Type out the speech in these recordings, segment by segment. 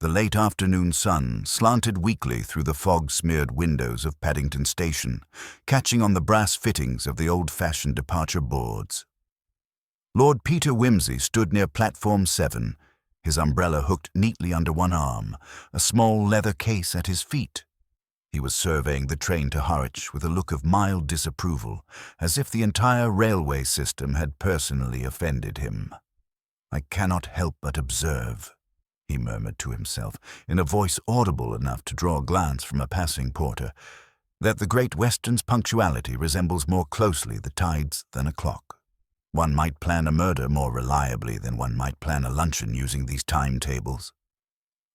The late afternoon sun slanted weakly through the fog-smeared windows of Paddington Station, catching on the brass fittings of the old-fashioned departure boards. Lord Peter Wimsey stood near Platform 7, his umbrella hooked neatly under one arm, a small leather case at his feet. He was surveying the train to Harwich with a look of mild disapproval, as if the entire railway system had personally offended him. "I cannot help but observe," he murmured to himself, in a voice audible enough to draw a glance from a passing porter, "that the Great Western's punctuality resembles more closely the tides than a clock. One might plan a murder more reliably than one might plan a luncheon using these timetables."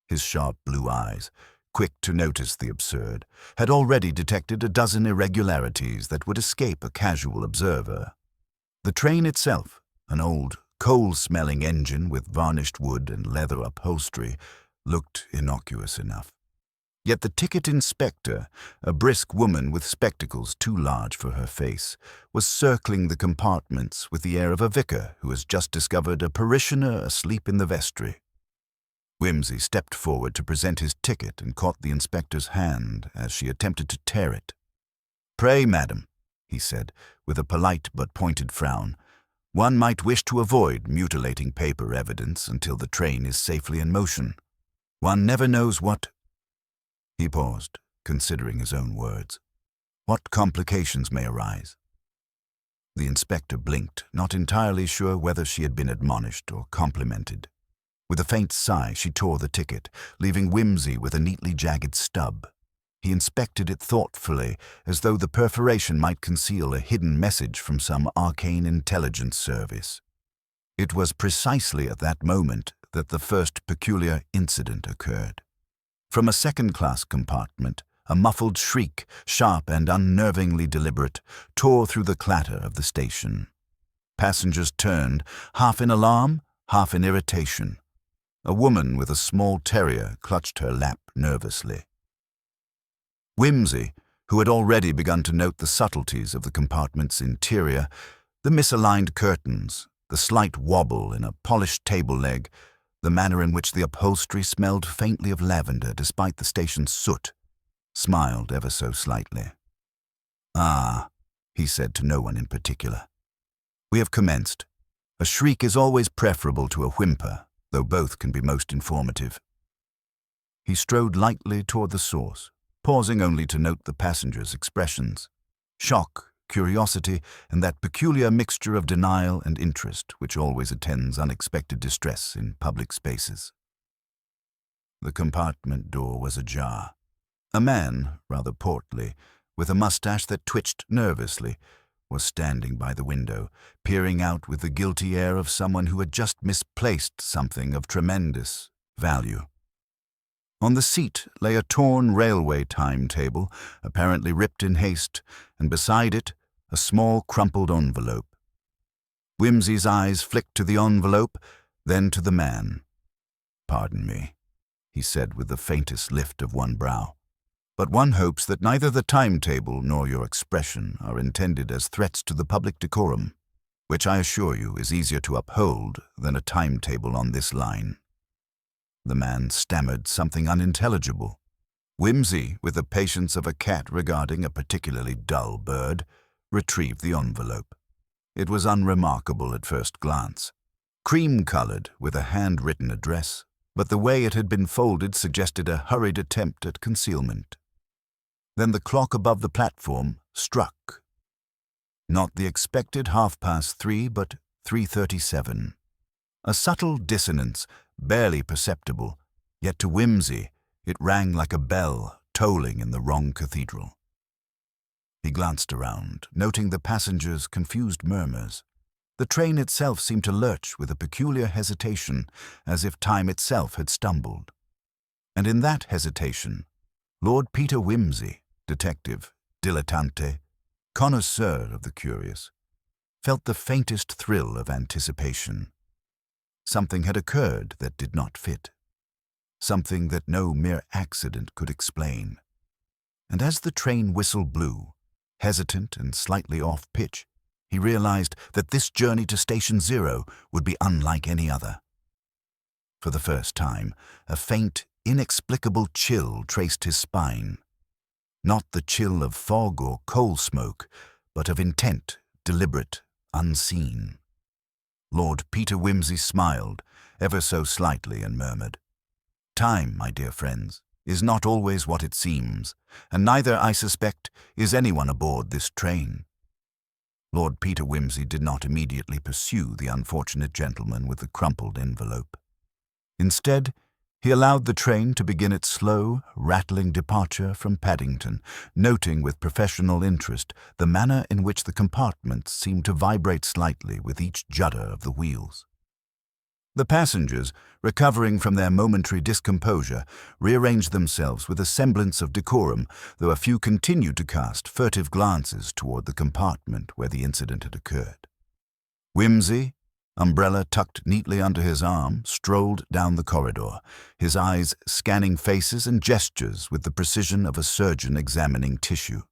His sharp blue eyes, quick to notice the absurd, had already detected a dozen irregularities that would escape a casual observer. The train itself, an old, coal-smelling engine with varnished wood and leather upholstery, looked innocuous enough. Yet the ticket inspector, a brisk woman with spectacles too large for her face, was circling the compartments with the air of a vicar who has just discovered a parishioner asleep in the vestry. Wimsey stepped forward to present his ticket and caught the inspector's hand as she attempted to tear it. "Pray, madam," he said, with a polite but pointed frown, "one might wish to avoid mutilating paper evidence until the train is safely in motion. One never knows what—" He paused, considering his own words. "What complications may arise?" The inspector blinked, not entirely sure whether she had been admonished or complimented. With a faint sigh, she tore the ticket, leaving Wimsey with a neatly jagged stub. He inspected it thoughtfully, as though the perforation might conceal a hidden message from some arcane intelligence service. It was precisely at that moment that the first peculiar incident occurred. From a second-class compartment, a muffled shriek, sharp and unnervingly deliberate, tore through the clatter of the station. Passengers turned, half in alarm, half in irritation. A woman with a small terrier clutched her lap nervously. Wimsey, who had already begun to note the subtleties of the compartment's interior, the misaligned curtains, the slight wobble in a polished table leg, the manner in which the upholstery smelled faintly of lavender despite the station's soot, smiled ever so slightly. "Ah," he said to no one in particular. "We have commenced. A shriek is always preferable to a whimper, though both can be most informative." He strode lightly toward the source, pausing only to note the passengers' expressions: shock, curiosity, and that peculiar mixture of denial and interest which always attends unexpected distress in public spaces. The compartment door was ajar. A man, rather portly, with a mustache that twitched nervously, was standing by the window, peering out with the guilty air of someone who had just misplaced something of tremendous value. On the seat lay a torn railway timetable, apparently ripped in haste, and beside it, a small crumpled envelope. Wimsey's eyes flicked to the envelope, then to the man. "Pardon me," he said with the faintest lift of one brow, "but one hopes that neither the timetable nor your expression are intended as threats to the public decorum, which I assure you is easier to uphold than a timetable on this line." The man stammered something unintelligible. Wimsey, with the patience of a cat regarding a particularly dull bird, retrieved the envelope. It was unremarkable at first glance, cream-colored with a handwritten address, but the way it had been folded suggested a hurried attempt at concealment. Then the clock above the platform struck. Not the expected 3:30, but 3:37. A subtle dissonance, barely perceptible, yet to Wimsey it rang like a bell tolling in the wrong cathedral. He glanced around, noting the passengers' confused murmurs. The train itself seemed to lurch with a peculiar hesitation, as if time itself had stumbled. And in that hesitation, Lord Peter Wimsey, detective, dilettante, connoisseur of the curious, felt the faintest thrill of anticipation. Something had occurred that did not fit, something that no mere accident could explain. And as the train whistle blew, hesitant and slightly off-pitch, he realized that this journey to Station Zero would be unlike any other. For the first time, a faint, inexplicable chill traced his spine. Not the chill of fog or coal smoke, but of intent, deliberate, unseen. Lord Peter Wimsey smiled, ever so slightly, and murmured, "Time, my dear friends, is not always what it seems, and neither, I suspect, is anyone aboard this train." Lord Peter Wimsey did not immediately pursue the unfortunate gentleman with the crumpled envelope. Instead, he allowed the train to begin its slow, rattling departure from Paddington, noting with professional interest the manner in which the compartments seemed to vibrate slightly with each judder of the wheels. The passengers, recovering from their momentary discomposure, rearranged themselves with a semblance of decorum, though a few continued to cast furtive glances toward the compartment where the incident had occurred. Wimsey, umbrella tucked neatly under his arm, strolled down the corridor, his eyes scanning faces and gestures with the precision of a surgeon examining tissue.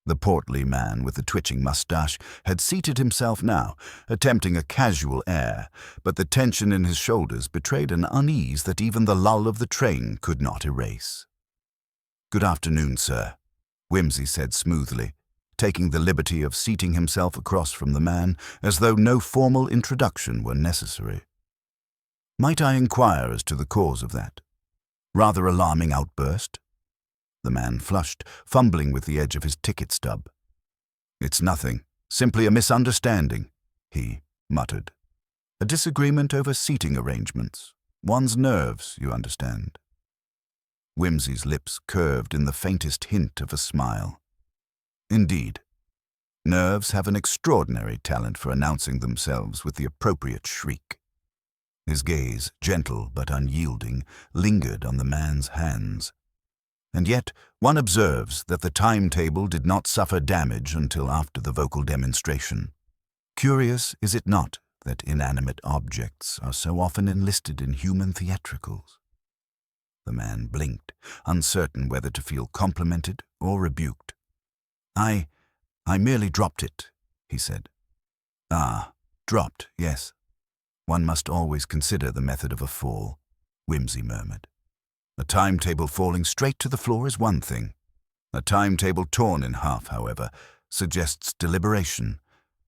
The portly man with the twitching mustache had seated himself now, attempting a casual air, but the tension in his shoulders betrayed an unease that even the lull of the train could not erase. "Good afternoon, sir," Wimsey said smoothly, taking the liberty of seating himself across from the man as though no formal introduction were necessary. "Might I inquire as to the cause of that rather alarming outburst?" The man flushed, fumbling with the edge of his ticket stub. "It's nothing, simply a misunderstanding," he muttered. "A disagreement over seating arrangements. One's nerves, you understand." Wimsey's lips curved in the faintest hint of a smile. "Indeed. Nerves have an extraordinary talent for announcing themselves with the appropriate shriek." His gaze, gentle but unyielding, lingered on the man's hands. And yet one observes that the timetable did not suffer damage until after the vocal demonstration. Curious, is it not, that inanimate objects are so often enlisted in human theatricals? The man blinked, uncertain whether to feel complimented or rebuked. I merely dropped it," he said. "Ah, dropped, yes. One must always consider the method of a fall," Wimsey murmured. "A timetable falling straight to the floor is one thing. A timetable torn in half, however, suggests deliberation,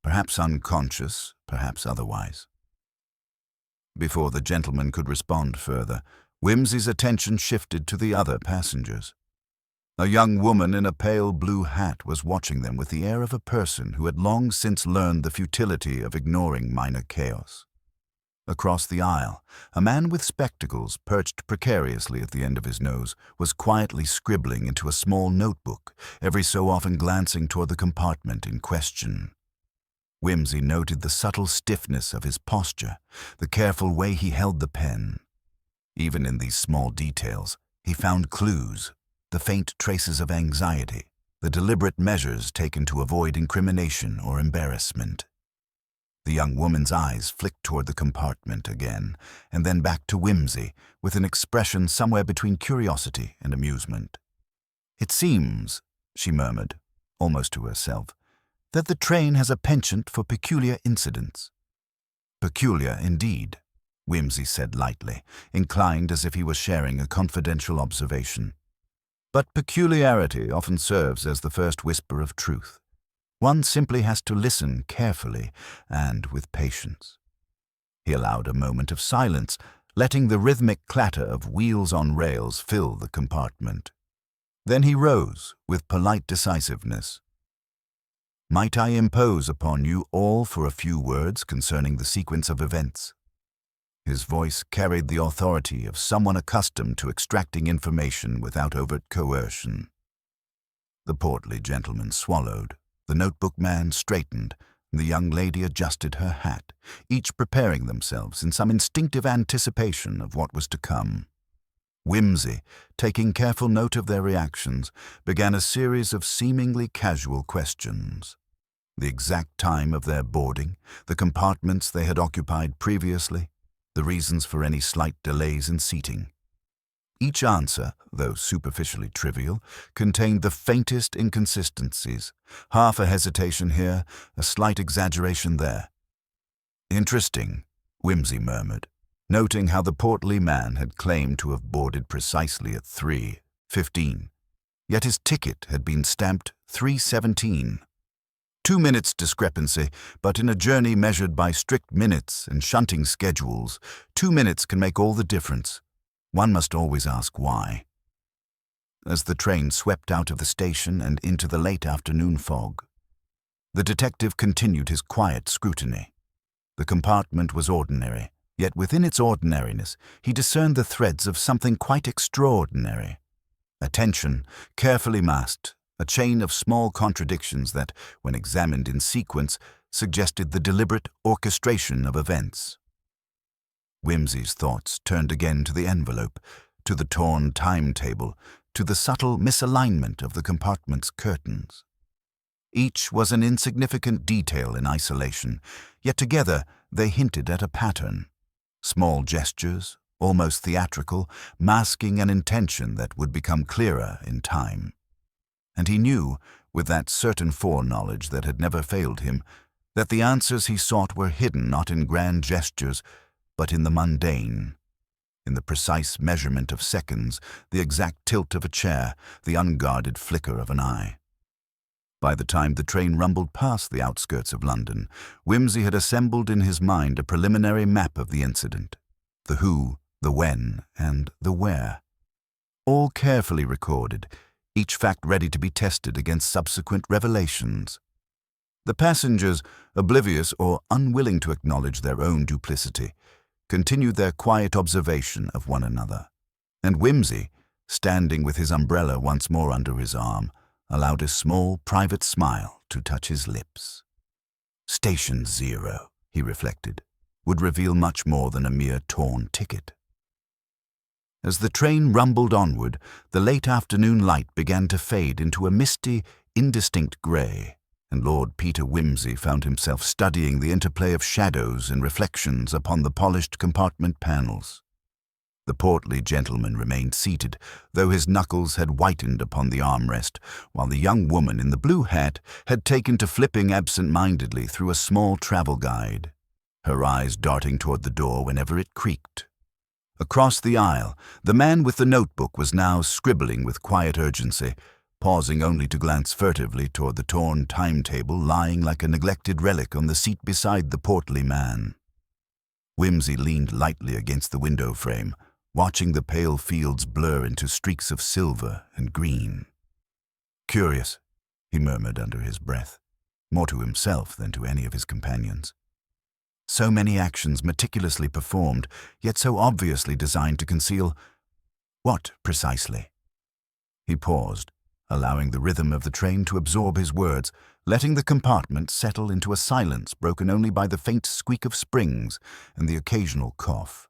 perhaps unconscious, perhaps otherwise." Before the gentleman could respond further, Wimsey's attention shifted to the other passengers. A young woman in a pale blue hat was watching them with the air of a person who had long since learned the futility of ignoring minor chaos. Across the aisle, a man with spectacles perched precariously at the end of his nose was quietly scribbling into a small notebook, every so often glancing toward the compartment in question. Wimsey noted the subtle stiffness of his posture, the careful way he held the pen. Even in these small details, he found clues, the faint traces of anxiety, the deliberate measures taken to avoid incrimination or embarrassment. The young woman's eyes flicked toward the compartment again, and then back to Wimsey, with an expression somewhere between curiosity and amusement. "It seems," she murmured, almost to herself, "that the train has a penchant for peculiar incidents." "Peculiar indeed," Wimsey said lightly, inclined as if he was sharing a confidential observation. "But peculiarity often serves as the first whisper of truth. One simply has to listen carefully and with patience." He allowed a moment of silence, letting the rhythmic clatter of wheels on rails fill the compartment. Then he rose with polite decisiveness. "Might I impose upon you all for a few words concerning the sequence of events?" His voice carried the authority of someone accustomed to extracting information without overt coercion. The portly gentleman swallowed. The notebook man straightened, and the young lady adjusted her hat, each preparing themselves in some instinctive anticipation of what was to come. Wimsey, taking careful note of their reactions, began a series of seemingly casual questions. The exact time of their boarding, the compartments they had occupied previously, the reasons for any slight delays in seating. Each answer, though superficially trivial, contained the faintest inconsistencies, half a hesitation here, a slight exaggeration there. "Interesting," Wimsey murmured. noting how the portly man had claimed to have boarded precisely at 3:15, yet his ticket had been stamped 3:17. 2 minutes discrepancy, but in a journey measured by strict minutes and shunting schedules, 2 minutes can make all the difference. One must always ask why. As the train swept out of the station and into the late afternoon fog, the detective continued his quiet scrutiny. The compartment was ordinary, yet within its ordinariness he discerned the threads of something quite extraordinary. Attention, carefully masked, a chain of small contradictions that, when examined in sequence, suggested the deliberate orchestration of events. Whimsy's thoughts turned again to the envelope, to the torn timetable, to the subtle misalignment of the compartment's curtains. Each was an insignificant detail in isolation, yet together they hinted at a pattern. Small gestures, almost theatrical, masking an intention that would become clearer in time. And he knew, with that certain foreknowledge that had never failed him, that the answers he sought were hidden not in grand gestures, but in the mundane, in the precise measurement of seconds, the exact tilt of a chair, the unguarded flicker of an eye. By the time the train rumbled past the outskirts of London, Whimsy had assembled in his mind a preliminary map of the incident, the who, the when, and the where. All carefully recorded, each fact ready to be tested against subsequent revelations. The passengers, oblivious or unwilling to acknowledge their own duplicity, continued their quiet observation of one another, and Whimsy, standing with his umbrella once more under his arm, allowed a small private smile to touch his lips. Station 0, he reflected, would reveal much more than a mere torn ticket. As the train rumbled onward, the late afternoon light began to fade into a misty, indistinct grey, and Lord Peter Whimsy found himself studying the interplay of shadows and reflections upon the polished compartment panels. The portly gentleman remained seated, though his knuckles had whitened upon the armrest, while the young woman in the blue hat had taken to flipping absent-mindedly through a small travel guide, her eyes darting toward the door whenever it creaked. Across the aisle, the man with the notebook was now scribbling with quiet urgency, pausing only to glance furtively toward the torn timetable lying like a neglected relic on the seat beside the portly man. Whimsy leaned lightly against the window frame, watching the pale fields blur into streaks of silver and green. "Curious," he murmured under his breath, more to himself than to any of his companions. So many actions meticulously performed, yet so obviously designed to conceal what precisely? He paused, allowing the rhythm of the train to absorb his words, letting the compartment settle into a silence broken only by the faint squeak of springs and the occasional cough.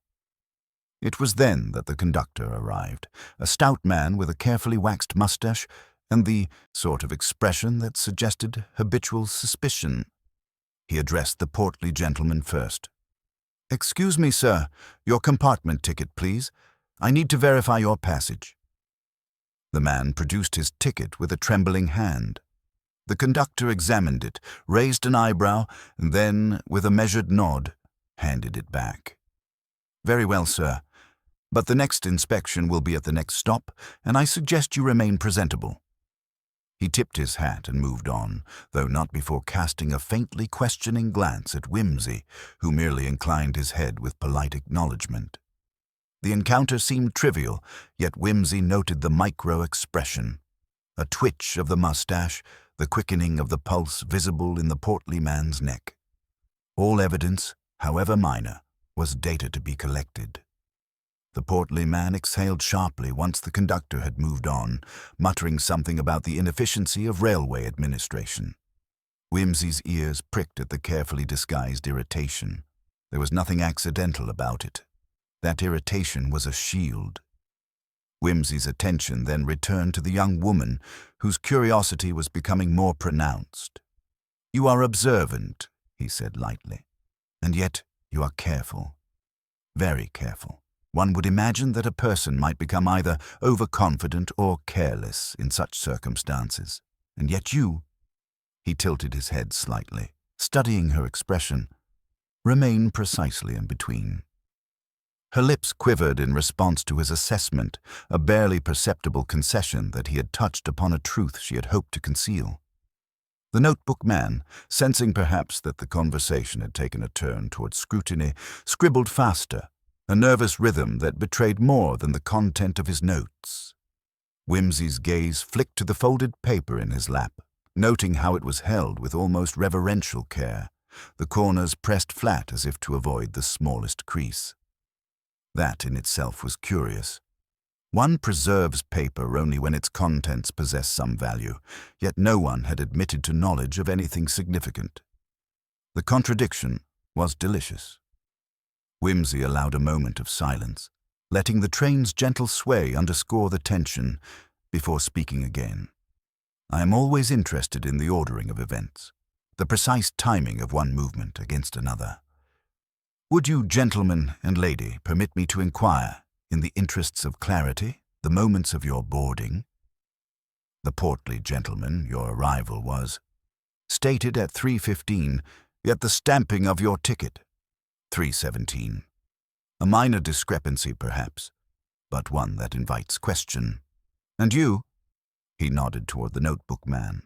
It was then that the conductor arrived, a stout man with a carefully waxed mustache and the sort of expression that suggested habitual suspicion. He addressed the portly gentleman first. "Excuse me, sir. Your compartment ticket, please. I need to verify your passage." The man produced his ticket with a trembling hand. The conductor examined it, raised an eyebrow, and then, with a measured nod, handed it back. "Very well, sir. But the next inspection will be at the next stop, and I suggest you remain presentable." He tipped his hat and moved on, though not before casting a faintly questioning glance at Whimsy, who merely inclined his head with polite acknowledgement. The encounter seemed trivial, yet Whimsy noted the micro-expression, a twitch of the mustache, the quickening of the pulse visible in the portly man's neck. All evidence, however minor, was data to be collected. The portly man exhaled sharply once the conductor had moved on, muttering something about the inefficiency of railway administration. Whimsy's ears pricked at the carefully disguised irritation. There was nothing accidental about it. That irritation was a shield. Whimsy's attention then returned to the young woman, whose curiosity was becoming more pronounced. "You are observant," he said lightly, "and yet you are careful. Very careful. One would imagine that a person might become either overconfident or careless in such circumstances. And yet you," he tilted his head slightly, studying her expression, "remain precisely in between." Her lips quivered in response to his assessment, a barely perceptible concession that he had touched upon a truth she had hoped to conceal. The notebook man, sensing perhaps that the conversation had taken a turn towards scrutiny, scribbled faster, a nervous rhythm that betrayed more than the content of his notes. Whimsy's gaze flicked to the folded paper in his lap, noting how it was held with almost reverential care, the corners pressed flat as if to avoid the smallest crease. That in itself was curious. One preserves paper only when its contents possess some value, yet no one had admitted to knowledge of anything significant. The contradiction was delicious. Whimsy allowed a moment of silence, letting the train's gentle sway underscore the tension before speaking again. I am always interested in the ordering of events, the precise timing of one movement against another. Would you, gentleman and lady, permit me to inquire, in the interests of clarity, the moments of your boarding? The portly gentleman, your arrival was stated at 3:15, yet the stamping of your ticket, 3:17. A minor discrepancy, perhaps, but one that invites question. And you, he nodded toward the notebook man,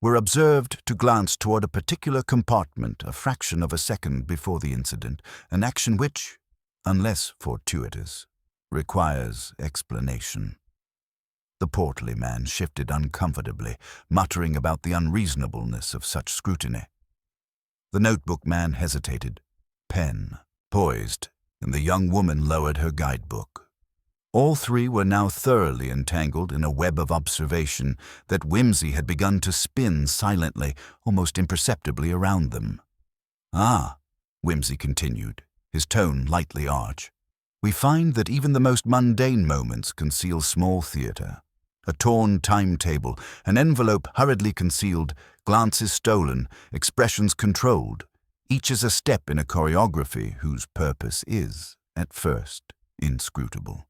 were observed to glance toward a particular compartment a fraction of a second before the incident, an action which, unless fortuitous, requires explanation. The portly man shifted uncomfortably, muttering about the unreasonableness of such scrutiny. The notebook man hesitated, pen poised, and the young woman lowered her guidebook. All three were now thoroughly entangled in a web of observation that Whimsy had begun to spin silently, almost imperceptibly around them. "Ah," Whimsy continued, his tone lightly arch, "we find that even the most mundane moments conceal small theatre. A torn timetable, an envelope hurriedly concealed, glances stolen, expressions controlled. Each is a step in a choreography whose purpose is, at first, inscrutable."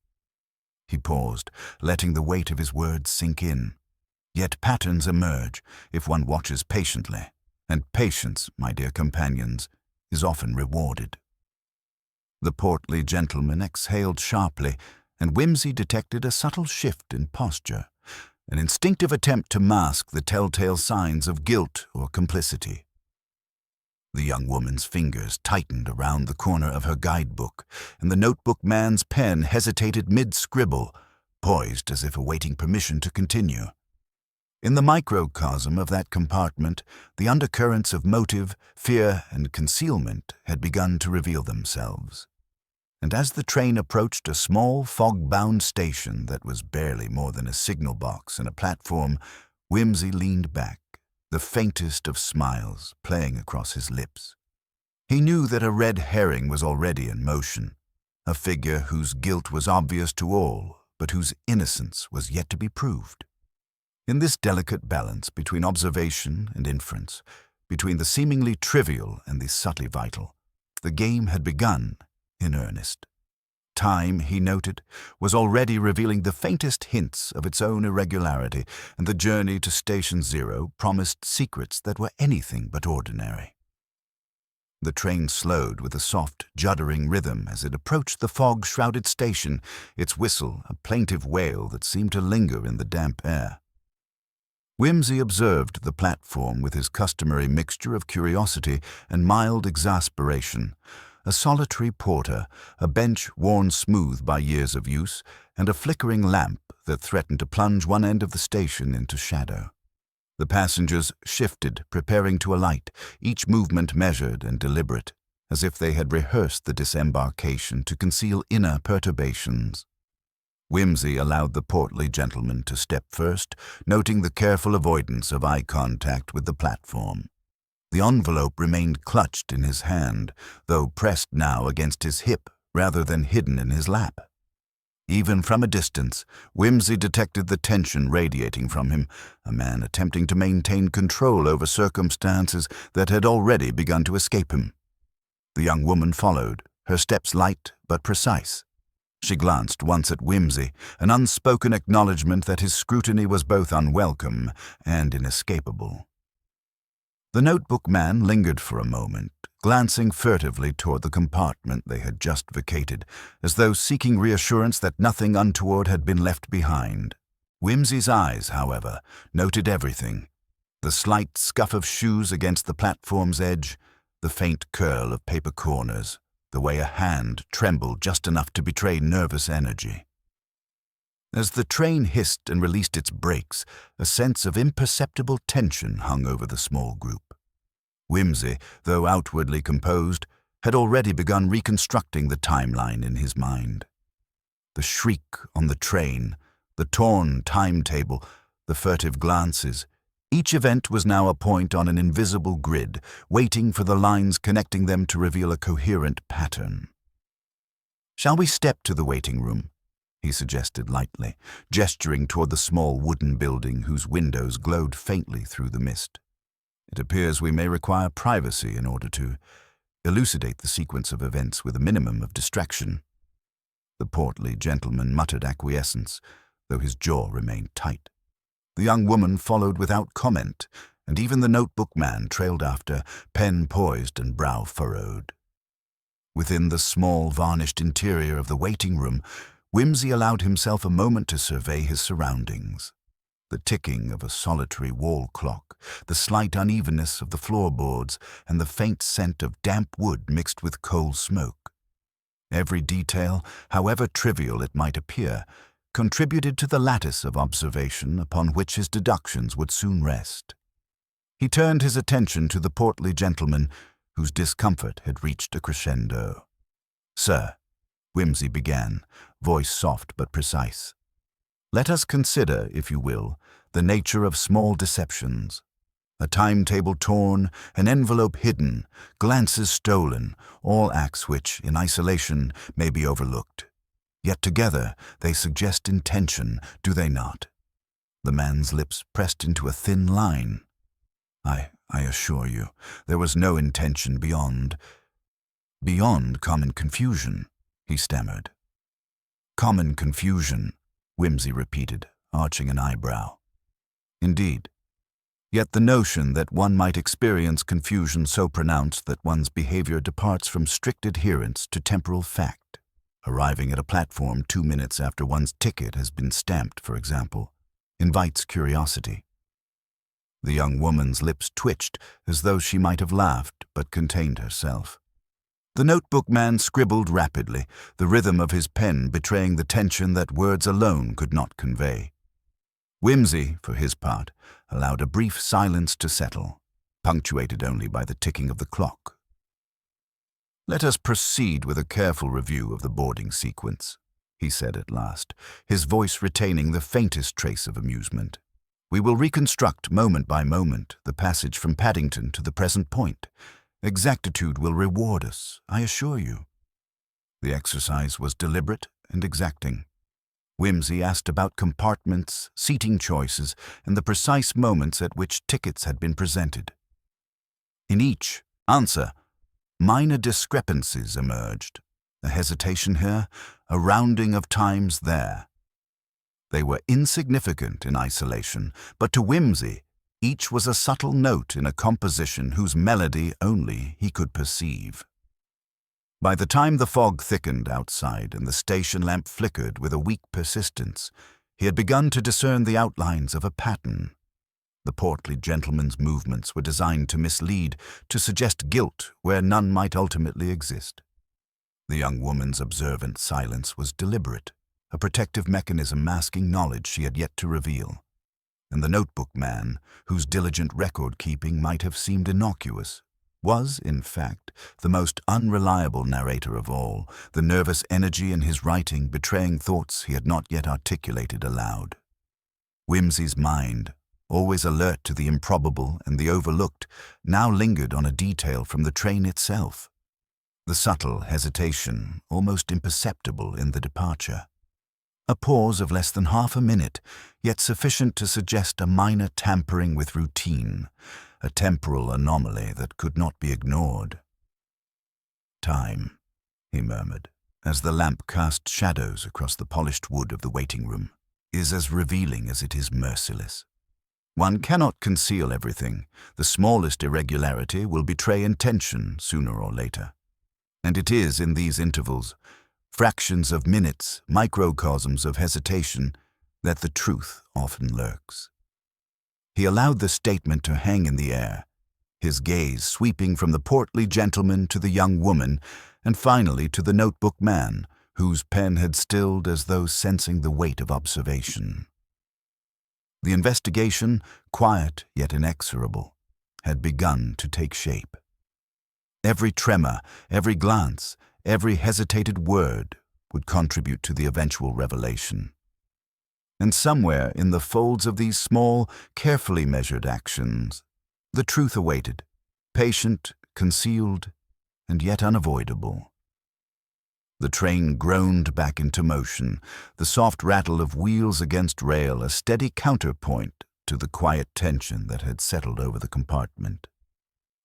He paused, letting the weight of his words sink in. Yet patterns emerge if one watches patiently, and patience, my dear companions, is often rewarded. The portly gentleman exhaled sharply, and Whimsy detected a subtle shift in posture, an instinctive attempt to mask the telltale signs of guilt or complicity. The young woman's fingers tightened around the corner of her guidebook, and the notebook man's pen hesitated mid-scribble, poised as if awaiting permission to continue. In the microcosm of that compartment, the undercurrents of motive, fear, and concealment had begun to reveal themselves. And as the train approached a small, fog-bound station that was barely more than a signal box and a platform, Whimsy leaned back, the faintest of smiles playing across his lips. He knew that a red herring was already in motion, a figure whose guilt was obvious to all, but whose innocence was yet to be proved. In this delicate balance between observation and inference, between the seemingly trivial and the subtly vital, the game had begun in earnest. Time, he noted, was already revealing the faintest hints of its own irregularity, and the journey to Station Zero promised secrets that were anything but ordinary. The train slowed with a soft, juddering rhythm as it approached the fog-shrouded station, its whistle a plaintive wail that seemed to linger in the damp air. Whimsy observed the platform with his customary mixture of curiosity and mild exasperation. A solitary porter, a bench worn smooth by years of use, and a flickering lamp that threatened to plunge one end of the station into shadow. The passengers shifted, preparing to alight, each movement measured and deliberate, as if they had rehearsed the disembarkation to conceal inner perturbations. Whimsy allowed the portly gentleman to step first, noting the careful avoidance of eye contact with the platform. The envelope remained clutched in his hand, though pressed now against his hip rather than hidden in his lap. Even from a distance, Whimsy detected the tension radiating from him, a man attempting to maintain control over circumstances that had already begun to escape him. The young woman followed, her steps light but precise. She glanced once at Whimsy, an unspoken acknowledgment that his scrutiny was both unwelcome and inescapable. The notebook man lingered for a moment, glancing furtively toward the compartment they had just vacated, as though seeking reassurance that nothing untoward had been left behind. Whimsy's eyes, however, noted everything: the slight scuff of shoes against the platform's edge, the faint curl of paper corners, the way a hand trembled just enough to betray nervous energy. As the train hissed and released its brakes, a sense of imperceptible tension hung over the small group. Whimsy, though outwardly composed, had already begun reconstructing the timeline in his mind. The shriek on the train, the torn timetable, the furtive glances, each event was now a point on an invisible grid, waiting for the lines connecting them to reveal a coherent pattern. "Shall we step to the waiting room?" he suggested lightly, gesturing toward the small wooden building whose windows glowed faintly through the mist. "It appears we may require privacy in order to elucidate the sequence of events with a minimum of distraction." The portly gentleman muttered acquiescence, though his jaw remained tight. The young woman followed without comment, and even the notebook man trailed after, pen poised and brow furrowed. Within the small, varnished interior of the waiting room, Whimsy allowed himself a moment to survey his surroundings. The ticking of a solitary wall clock, the slight unevenness of the floorboards, and the faint scent of damp wood mixed with coal smoke. Every detail, however trivial it might appear, contributed to the lattice of observation upon which his deductions would soon rest. He turned his attention to the portly gentleman, whose discomfort had reached a crescendo. "Sir," Whimsy began, voice soft but precise, "let us consider, if you will, the nature of small deceptions. A timetable torn, an envelope hidden, glances stolen, all acts which, in isolation, may be overlooked. Yet together they suggest intention, do they not?" The man's lips pressed into a thin line. I assure you, there was no intention beyond common confusion," he stammered. "Common confusion," Whimsy repeated, arching an eyebrow. "Indeed. Yet the notion that one might experience confusion so pronounced that one's behavior departs from strict adherence to temporal fact, arriving at a platform 2 minutes after one's ticket has been stamped, for example, invites curiosity." The young woman's lips twitched as though she might have laughed, but contained herself. The notebook man scribbled rapidly, the rhythm of his pen betraying the tension that words alone could not convey. Whimsy, for his part, allowed a brief silence to settle, punctuated only by the ticking of the clock. "Let us proceed with a careful review of the boarding sequence," he said at last, his voice retaining the faintest trace of amusement. "We will reconstruct moment by moment the passage from Paddington to the present point. Exactitude will reward us, I assure you." The exercise was deliberate and exacting. Whimsy asked about compartments, seating choices, and the precise moments at which tickets had been presented. In each answer, minor discrepancies emerged, a hesitation here, a rounding of times there. They were insignificant in isolation, but to Whimsy, each was a subtle note in a composition whose melody only he could perceive. By the time the fog thickened outside and the station lamp flickered with a weak persistence, he had begun to discern the outlines of a pattern. The portly gentleman's movements were designed to mislead, to suggest guilt where none might ultimately exist. The young woman's observant silence was deliberate, a protective mechanism masking knowledge she had yet to reveal. And the notebook man, whose diligent record-keeping might have seemed innocuous, was, in fact, the most unreliable narrator of all, the nervous energy in his writing betraying thoughts he had not yet articulated aloud. Whimsy's mind, always alert to the improbable and the overlooked, now lingered on a detail from the train itself. The subtle hesitation, almost imperceptible in the departure. A pause of less than half a minute, yet sufficient to suggest a minor tampering with routine, a temporal anomaly that could not be ignored. "Time," he murmured, as the lamp cast shadows across the polished wood of the waiting room, "is as revealing as it is merciless. One cannot conceal everything. The smallest irregularity will betray intention sooner or later. And it is in these intervals, fractions of minutes, microcosms of hesitation, that the truth often lurks. He allowed the statement to hang in the air, his gaze sweeping from the portly gentleman to the young woman, and finally to the notebook man, whose pen had stilled as though sensing the weight of observation. The investigation, quiet yet inexorable, had begun to take shape. Every tremor, every glance, every hesitated word would contribute to the eventual revelation. And somewhere in the folds of these small, carefully measured actions, the truth awaited, patient, concealed, and yet unavoidable. The train groaned back into motion, the soft rattle of wheels against rail a steady counterpoint to the quiet tension that had settled over the compartment.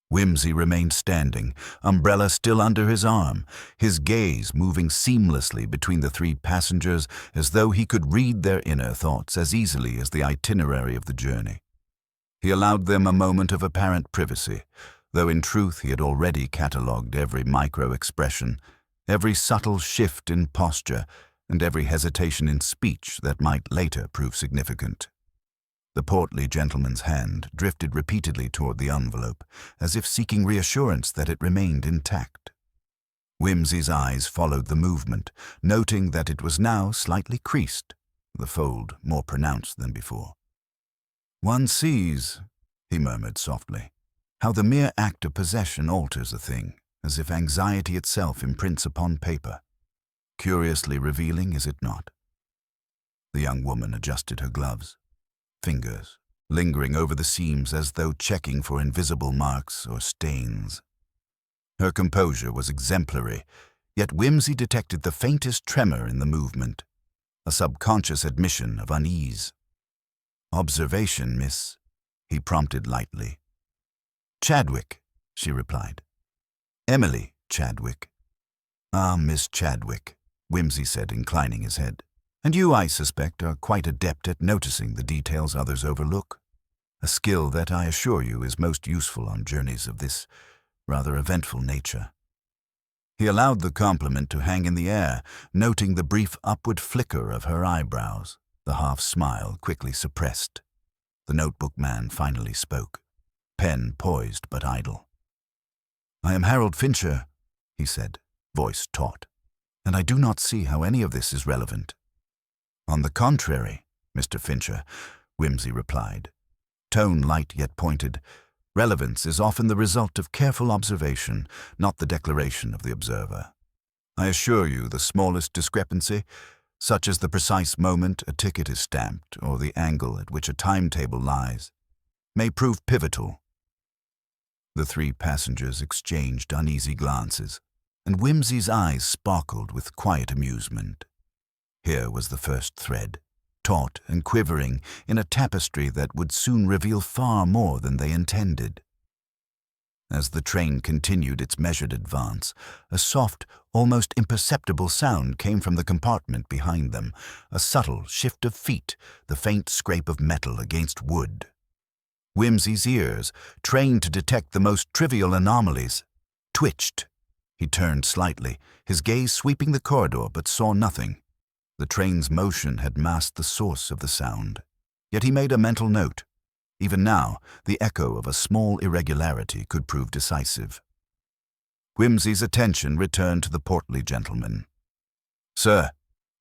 Whimsy remained standing, umbrella still under his arm, his gaze moving seamlessly between the three passengers as though he could read their inner thoughts as easily as the itinerary of the journey. He allowed them a moment of apparent privacy, though in truth he had already catalogued every micro-expression, every subtle shift in posture, and every hesitation in speech that might later prove significant. The portly gentleman's hand drifted repeatedly toward the envelope, as if seeking reassurance that it remained intact. Whimsy's eyes followed the movement, noting that it was now slightly creased, the fold more pronounced than before. "One sees," he murmured softly, "how the mere act of possession alters a thing, as if anxiety itself imprints upon paper. Curiously revealing, is it not?" The young woman adjusted her gloves, fingers lingering over the seams as though checking for invisible marks or stains. Her composure was exemplary, yet Whimsy detected the faintest tremor in the movement, a subconscious admission of unease. "Observation, miss," he prompted lightly. "Chadwick," she replied. "Emily Chadwick." "Ah, Miss Chadwick," Whimsy said, inclining his head. "And you, I suspect, are quite adept at noticing the details others overlook. A skill that, I assure you, is most useful on journeys of this rather eventful nature." He allowed the compliment to hang in the air, noting the brief upward flicker of her eyebrows, the half-smile quickly suppressed. The notebook man finally spoke, pen poised but idle. "I am Harold Fincher," he said, voice taut, "and I do not see how any of this is relevant." "On the contrary, Mr. Fincher," Whimsy replied, tone light yet pointed, "relevance is often the result of careful observation, not the declaration of the observer. I assure you the smallest discrepancy, such as the precise moment a ticket is stamped or the angle at which a timetable lies, may prove pivotal." The three passengers exchanged uneasy glances, and Whimsy's eyes sparkled with quiet amusement. Here was the first thread, taut and quivering in a tapestry that would soon reveal far more than they intended. As the train continued its measured advance, a soft, almost imperceptible sound came from the compartment behind them, a subtle shift of feet, the faint scrape of metal against wood. Whimsy's ears, trained to detect the most trivial anomalies, twitched. He turned slightly, his gaze sweeping the corridor, but saw nothing. The train's motion had masked the source of the sound. Yet he made a mental note. Even now, the echo of a small irregularity could prove decisive. Whimsy's attention returned to the portly gentleman. "Sir,"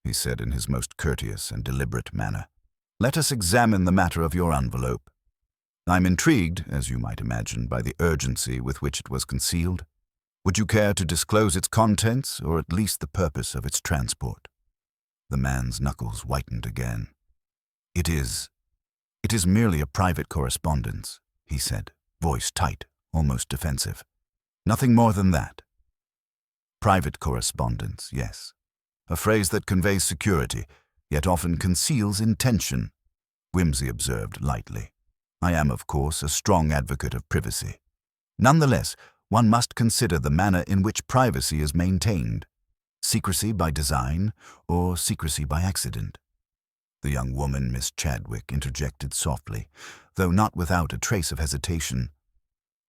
he said in his most courteous and deliberate manner, "let us examine the matter of your envelope. I'm intrigued, as you might imagine, by the urgency with which it was concealed. Would you care to disclose its contents, or at least the purpose of its transport?" The man's knuckles whitened again. It is merely a private correspondence," he said, voice tight, almost defensive. "Nothing more than that." Private correspondence, yes. A phrase that conveys security, yet often conceals intention, Whimsy observed lightly. "I am, of course, a strong advocate of privacy. Nonetheless, one must consider the manner in which privacy is maintained. Secrecy by design or secrecy by accident." The young woman, Miss Chadwick, interjected softly, though not without a trace of hesitation.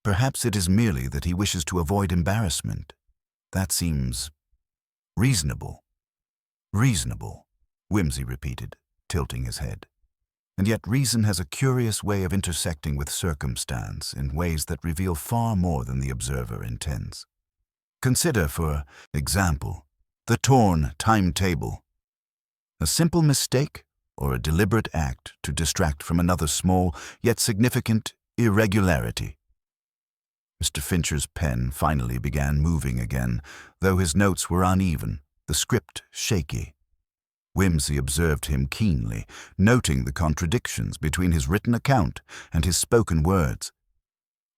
Perhaps it is merely that he wishes to avoid embarrassment. That seems reasonable. Reasonable, Whimsy repeated, tilting his head. And yet reason has a curious way of intersecting with circumstance in ways that reveal far more than the observer intends. Consider, for example, the torn timetable. A simple mistake or a deliberate act to distract from another small yet significant irregularity. Mr. Fincher's pen finally began moving again, though his notes were uneven, the script shaky. Whimsy observed him keenly, noting the contradictions between his written account and his spoken words.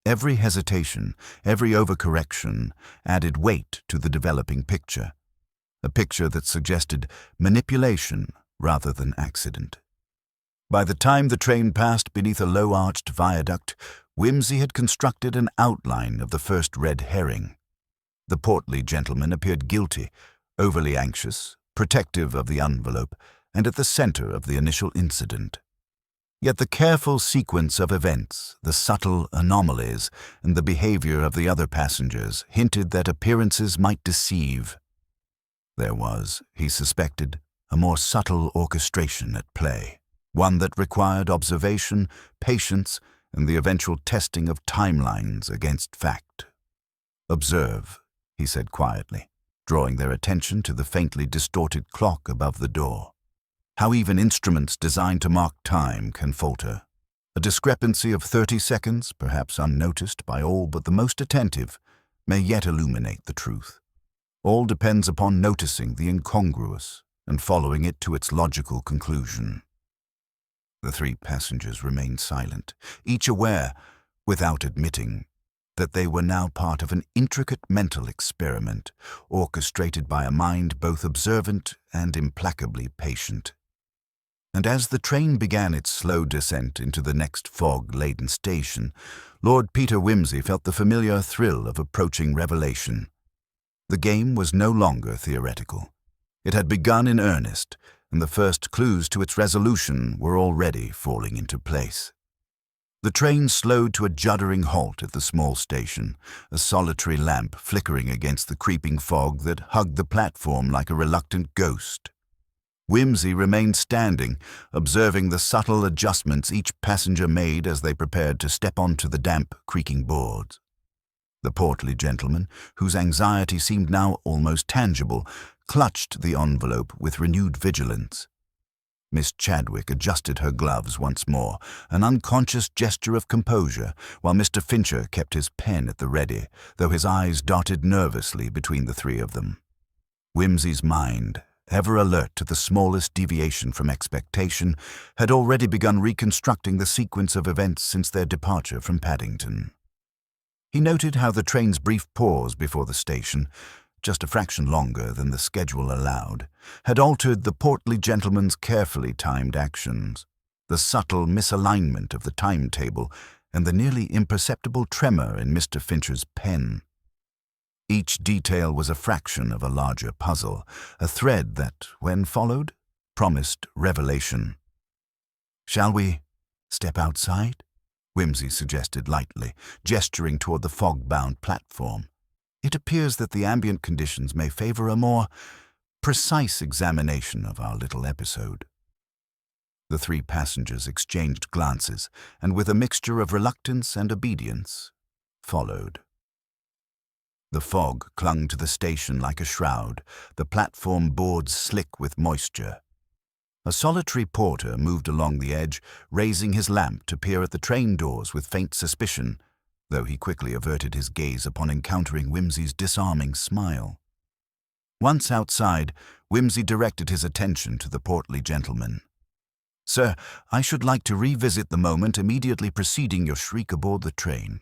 Every hesitation, every overcorrection added weight to the developing picture, a picture that suggested manipulation rather than accident. By the time the train passed beneath a low-arched viaduct, Whimsy had constructed an outline of the first red herring. The portly gentleman appeared guilty, overly anxious, protective of the envelope, and at the center of the initial incident. Yet the careful sequence of events, the subtle anomalies, and the behavior of the other passengers hinted that appearances might deceive. There was, he suspected, a more subtle orchestration at play, one that required observation, patience, and the eventual testing of timelines against fact. "Observe," he said quietly, drawing their attention to the faintly distorted clock above the door. "How even instruments designed to mark time can falter. A discrepancy of 30 seconds, perhaps unnoticed by all but the most attentive, may yet illuminate the truth. All depends upon noticing the incongruous and following it to its logical conclusion." The three passengers remained silent, each aware, without admitting, that they were now part of an intricate mental experiment, orchestrated by a mind both observant and implacably patient. And as the train began its slow descent into the next fog-laden station, Lord Peter Whimsy felt the familiar thrill of approaching revelation. The game was no longer theoretical. It had begun in earnest, and the first clues to its resolution were already falling into place. The train slowed to a juddering halt at the small station, a solitary lamp flickering against the creeping fog that hugged the platform like a reluctant ghost. Whimsy remained standing, observing the subtle adjustments each passenger made as they prepared to step onto the damp, creaking boards. The portly gentleman, whose anxiety seemed now almost tangible, clutched the envelope with renewed vigilance. Miss Chadwick adjusted her gloves once more, an unconscious gesture of composure, while Mr. Fincher kept his pen at the ready, though his eyes darted nervously between the three of them. Whimsy's mind, ever alert to the smallest deviation from expectation, had already begun reconstructing the sequence of events since their departure from Paddington. He noted how the train's brief pause before the station, just a fraction longer than the schedule allowed, had altered the portly gentleman's carefully timed actions, the subtle misalignment of the timetable, and the nearly imperceptible tremor in Mr. Fincher's pen. Each detail was a fraction of a larger puzzle, a thread that, when followed, promised revelation. "Shall we step outside?" Whimsy suggested lightly, gesturing toward the fog-bound platform. "It appears that the ambient conditions may favor a more precise examination of our little episode." The three passengers exchanged glances, and with a mixture of reluctance and obedience, followed. The fog clung to the station like a shroud, the platform boards slick with moisture. A solitary porter moved along the edge, raising his lamp to peer at the train doors with faint suspicion, though he quickly averted his gaze upon encountering Whimsy's disarming smile. Once outside, Whimsy directed his attention to the portly gentleman. "Sir, I should like to revisit the moment immediately preceding your shriek aboard the train.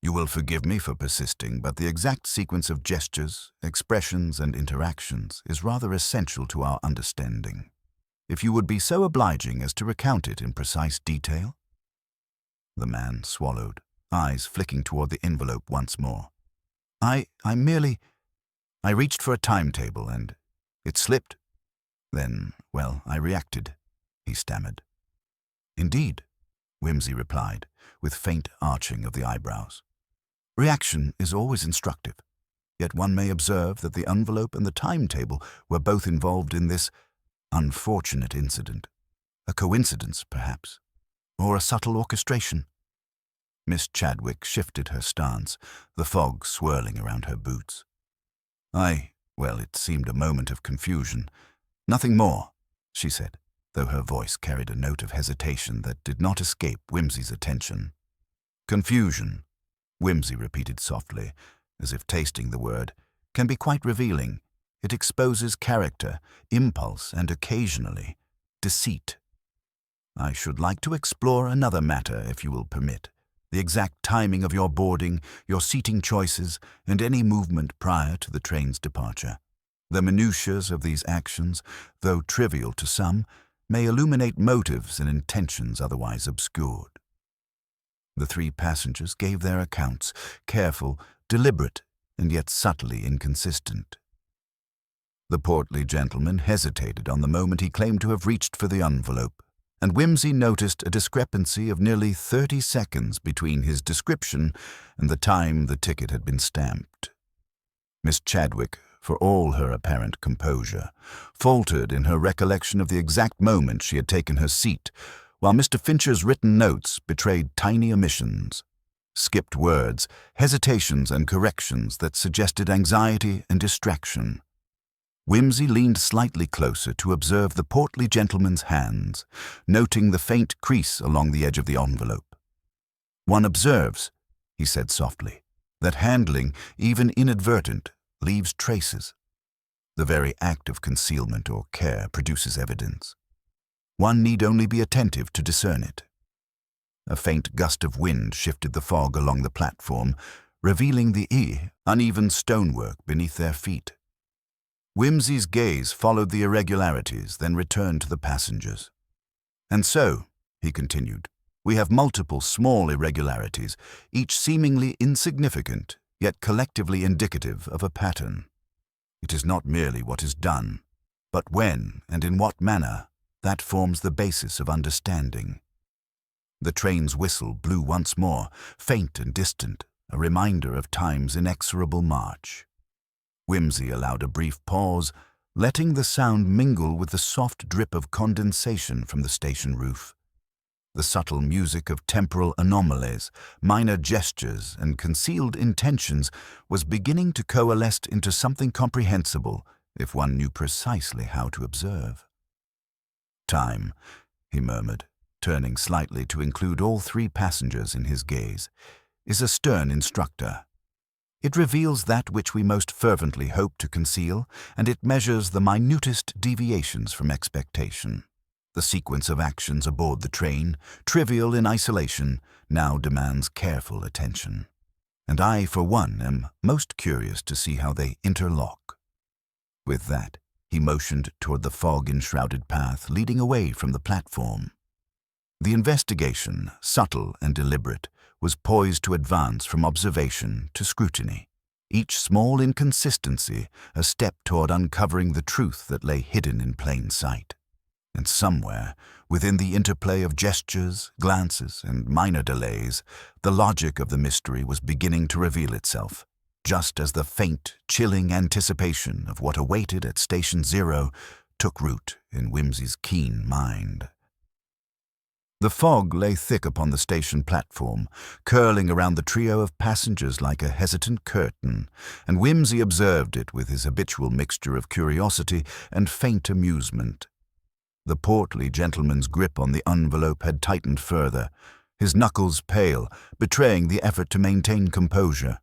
You will forgive me for persisting, but the exact sequence of gestures, expressions, and interactions is rather essential to our understanding. If you would be so obliging as to recount it in precise detail." The man swallowed, eyes flicking toward the envelope once more. I reached for a timetable and it slipped. Then, well, I reacted," he stammered. "Indeed. Whimsy replied, with faint arching of the eyebrows. Reaction is always instructive, yet one may observe that the envelope and the timetable were both involved in this unfortunate incident. A coincidence, perhaps, or a subtle orchestration. Miss Chadwick shifted her stance, the fog swirling around her boots. Well, it seemed a moment of confusion. Nothing more, she said, though her voice carried a note of hesitation that did not escape Whimsy's attention. Confusion, Whimsy repeated softly, as if tasting the word, can be quite revealing. It exposes character, impulse, and occasionally, deceit. I should like to explore another matter, if you will permit. The exact timing of your boarding, your seating choices, and any movement prior to the train's departure. The minutiae of these actions, though trivial to some, may illuminate motives and intentions otherwise obscured. The three passengers gave their accounts, careful, deliberate, and yet subtly inconsistent. The portly gentleman hesitated on the moment he claimed to have reached for the envelope, and Whimsy noticed a discrepancy of nearly 30 seconds between his description and the time the ticket had been stamped. Miss Chadwick, for all her apparent composure, faltered in her recollection of the exact moment she had taken her seat, while Mr. Fincher's written notes betrayed tiny omissions, skipped words, hesitations and corrections that suggested anxiety and distraction. Whimsy leaned slightly closer to observe the portly gentleman's hands, noting the faint crease along the edge of the envelope. One observes, he said softly, that handling, even inadvertent, leaves traces. The very act of concealment or care produces evidence. One need only be attentive to discern it. A faint gust of wind shifted the fog along the platform, revealing the uneven stonework beneath their feet. Whimsy's gaze followed the irregularities, then returned to the passengers. And so, he continued, we have multiple small irregularities, each seemingly insignificant, yet collectively indicative of a pattern. It is not merely what is done, but when and in what manner that forms the basis of understanding. The train's whistle blew once more, faint and distant, a reminder of time's inexorable march. Whimsy allowed a brief pause, letting the sound mingle with the soft drip of condensation from the station roof. The subtle music of temporal anomalies, minor gestures, and concealed intentions was beginning to coalesce into something comprehensible if one knew precisely how to observe. Time, he murmured, turning slightly to include all three passengers in his gaze, is a stern instructor. It reveals that which we most fervently hope to conceal, and it measures the minutest deviations from expectation. The sequence of actions aboard the train, trivial in isolation, now demands careful attention. And I, for one, am most curious to see how they interlock. With that, he motioned toward the fog-enshrouded path leading away from the platform. The investigation, subtle and deliberate, was poised to advance from observation to scrutiny, each small inconsistency a step toward uncovering the truth that lay hidden in plain sight. And somewhere, within the interplay of gestures, glances, and minor delays, the logic of the mystery was beginning to reveal itself, just as the faint, chilling anticipation of what awaited at Station Zero took root in Whimsy's keen mind. The fog lay thick upon the station platform, curling around the trio of passengers like a hesitant curtain, and Whimsy observed it with his habitual mixture of curiosity and faint amusement. The portly gentleman's grip on the envelope had tightened further, his knuckles pale, betraying the effort to maintain composure.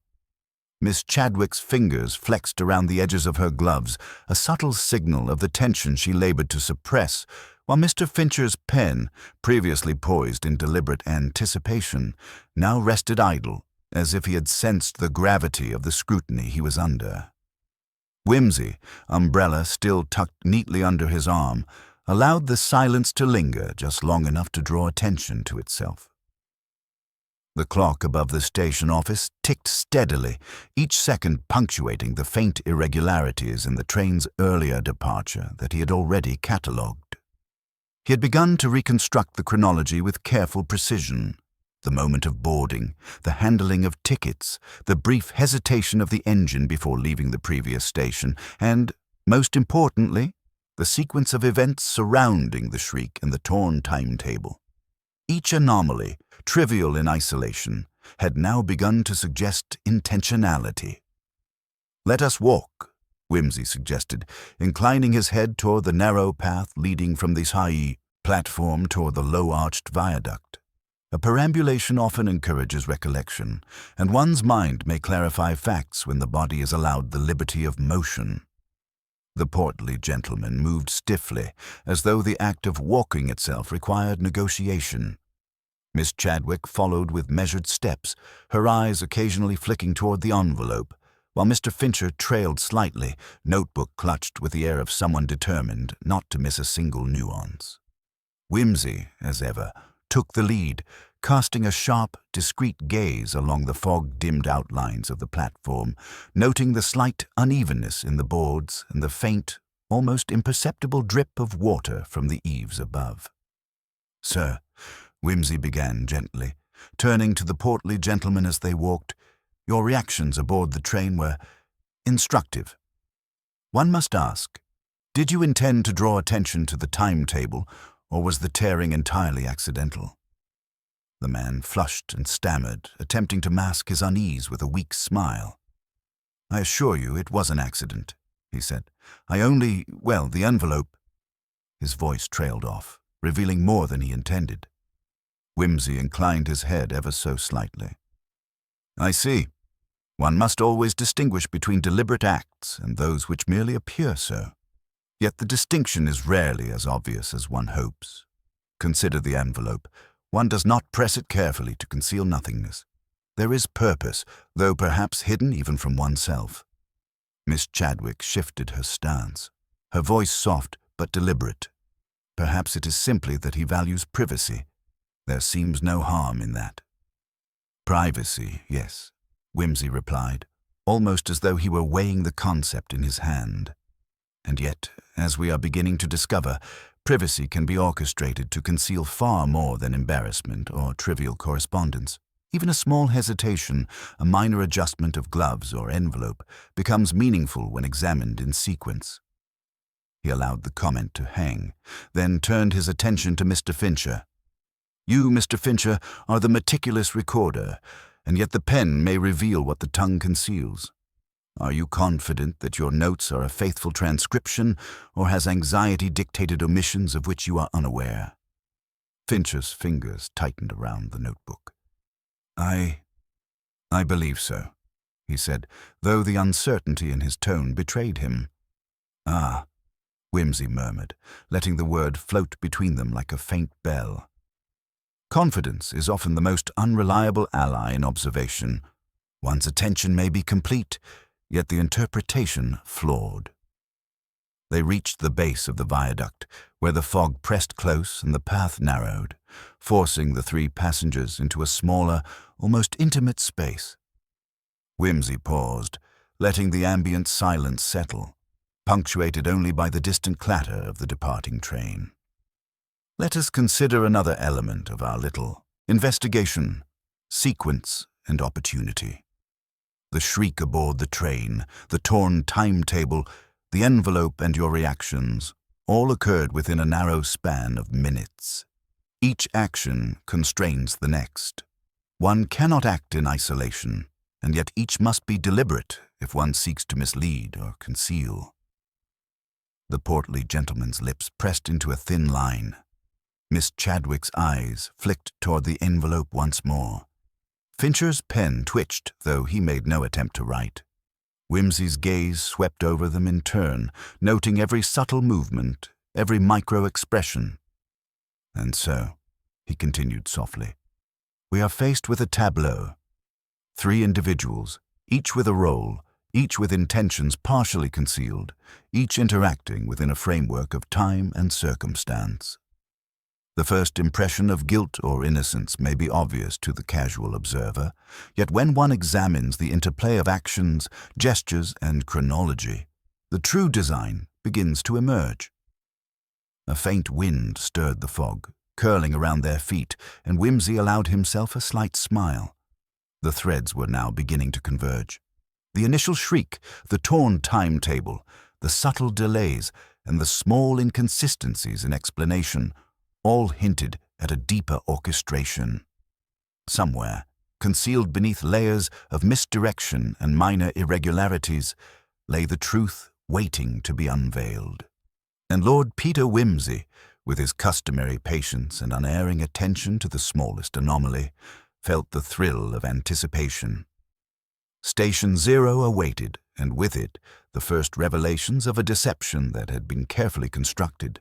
Miss Chadwick's fingers flexed around the edges of her gloves, a subtle signal of the tension she labored to suppress, while Mr. Fincher's pen, previously poised in deliberate anticipation, now rested idle, as if he had sensed the gravity of the scrutiny he was under. Whimsy, umbrella still tucked neatly under his arm, allowed the silence to linger just long enough to draw attention to itself. The clock above the station office ticked steadily, each second punctuating the faint irregularities in the train's earlier departure that he had already catalogued. He had begun to reconstruct the chronology with careful precision. The moment of boarding, the handling of tickets, the brief hesitation of the engine before leaving the previous station, and, most importantly, the sequence of events surrounding the shriek and the torn timetable. Each anomaly, trivial in isolation, had now begun to suggest intentionality. "Let us walk," Whimsy suggested, inclining his head toward the narrow path leading from the high platform toward the low-arched viaduct. A perambulation often encourages recollection, and one's mind may clarify facts when the body is allowed the liberty of motion. The portly gentleman moved stiffly, as though the act of walking itself required negotiation. Miss Chadwick followed with measured steps, her eyes occasionally flicking toward the envelope, while Mr. Fincher trailed slightly, notebook clutched with the air of someone determined not to miss a single nuance. Whimsy, as ever, took the lead, casting a sharp, discreet gaze along the fog-dimmed outlines of the platform, noting the slight unevenness in the boards and the faint, almost imperceptible drip of water from the eaves above. "Sir," Whimsy began gently, turning to the portly gentleman as they walked, "your reactions aboard the train were instructive. One must ask, did you intend to draw attention to the timetable, or was the tearing entirely accidental?" The man flushed and stammered, attempting to mask his unease with a weak smile. "I assure you it was an accident," he said. The envelope—" His voice trailed off, revealing more than he intended. Whimsy inclined his head ever so slightly. "I see. One must always distinguish between deliberate acts and those which merely appear so. Yet the distinction is rarely as obvious as one hopes. Consider the envelope. One does not press it carefully to conceal nothingness. There is purpose, though perhaps hidden even from oneself." Miss Chadwick shifted her stance, her voice soft but deliberate. "Perhaps it is simply that he values privacy. There seems no harm in that." "Privacy, yes," Whimsy replied, almost as though he were weighing the concept in his hand. "And yet, as we are beginning to discover, privacy can be orchestrated to conceal far more than embarrassment or trivial correspondence. Even a small hesitation, a minor adjustment of gloves or envelope, becomes meaningful when examined in sequence." He allowed the comment to hang, then turned his attention to Mr. Fincher. "You, Mr. Fincher, are the meticulous recorder, and yet the pen may reveal what the tongue conceals. Are you confident that your notes are a faithful transcription, or has anxiety dictated omissions of which you are unaware?" Fincher's fingers tightened around the notebook. I believe so," he said, though the uncertainty in his tone betrayed him. "Ah," Whimsy murmured, letting the word float between them like a faint bell. "Confidence is often the most unreliable ally in observation. One's attention may be complete, yet the interpretation flawed." They reached the base of the viaduct, where the fog pressed close and the path narrowed, forcing the three passengers into a smaller, almost intimate space. Whimsy paused, letting the ambient silence settle, punctuated only by the distant clatter of the departing train. "Let us consider another element of our little investigation, sequence and opportunity. The shriek aboard the train, the torn timetable, the envelope and your reactions, all occurred within a narrow span of minutes. Each action constrains the next. One cannot act in isolation, and yet each must be deliberate if one seeks to mislead or conceal." The portly gentleman's lips pressed into a thin line. Miss Chadwick's eyes flicked toward the envelope once more. Fincher's pen twitched, though he made no attempt to write. Whimsy's gaze swept over them in turn, noting every subtle movement, every micro-expression. "And so," he continued softly, "we are faced with a tableau. 3 individuals, each with a role, each with intentions partially concealed, each interacting within a framework of time and circumstance. The first impression of guilt or innocence may be obvious to the casual observer, yet when one examines the interplay of actions, gestures, and chronology, the true design begins to emerge." A faint wind stirred the fog, curling around their feet, and Whimsy allowed himself a slight smile. The threads were now beginning to converge. The initial shriek, the torn timetable, the subtle delays, and the small inconsistencies in explanation all hinted at a deeper orchestration. Somewhere, concealed beneath layers of misdirection and minor irregularities, lay the truth waiting to be unveiled. And Lord Peter Whimsy, with his customary patience and unerring attention to the smallest anomaly, felt the thrill of anticipation. Station Zero awaited, and with it, the first revelations of a deception that had been carefully constructed,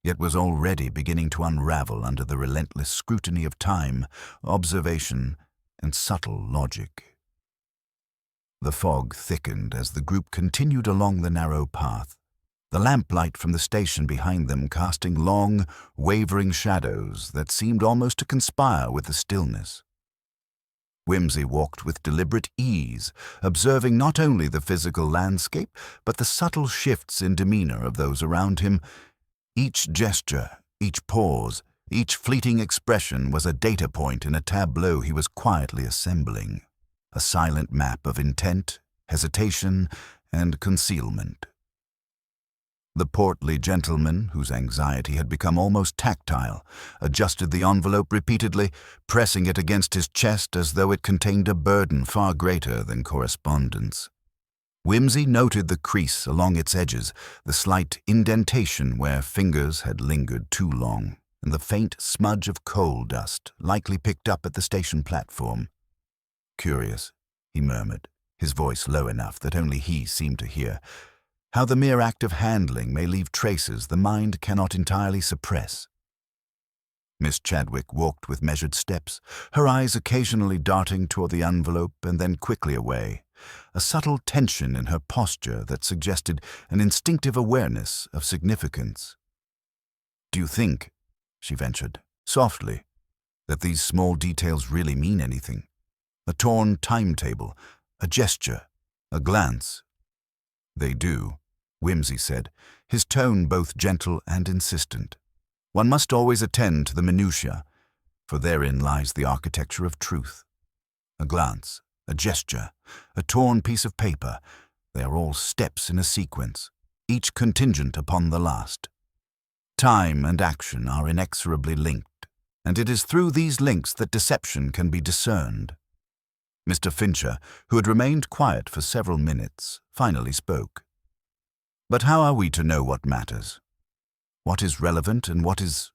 yet was already beginning to unravel under the relentless scrutiny of time, observation, and subtle logic. The fog thickened as the group continued along the narrow path, the lamplight from the station behind them casting long, wavering shadows that seemed almost to conspire with the stillness. Whimsy walked with deliberate ease, observing not only the physical landscape, but the subtle shifts in demeanor of those around him. Each gesture, each pause, each fleeting expression was a data point in a tableau he was quietly assembling, a silent map of intent, hesitation, and concealment. The portly gentleman, whose anxiety had become almost tactile, adjusted the envelope repeatedly, pressing it against his chest as though it contained a burden far greater than correspondence. Whimsy noted the crease along its edges, the slight indentation where fingers had lingered too long, and the faint smudge of coal dust likely picked up at the station platform. "Curious," he murmured, his voice low enough that only he seemed to hear, "how the mere act of handling may leave traces the mind cannot entirely suppress." Miss Chadwick walked with measured steps, her eyes occasionally darting toward the envelope and then quickly away, a subtle tension in her posture that suggested an instinctive awareness of significance. "Do you think," she ventured, softly, "that these small details really mean anything? A torn timetable, a gesture, a glance." "They do," Whimsy said, his tone both gentle and insistent. "One must always attend to the minutiae, for therein lies the architecture of truth. A glance, a gesture, a torn piece of paper, they are all steps in a sequence, each contingent upon the last. Time and action are inexorably linked, and it is through these links that deception can be discerned." Mr. Fincher, who had remained quiet for several minutes, finally spoke. "But how are we to know what matters? What is relevant and what is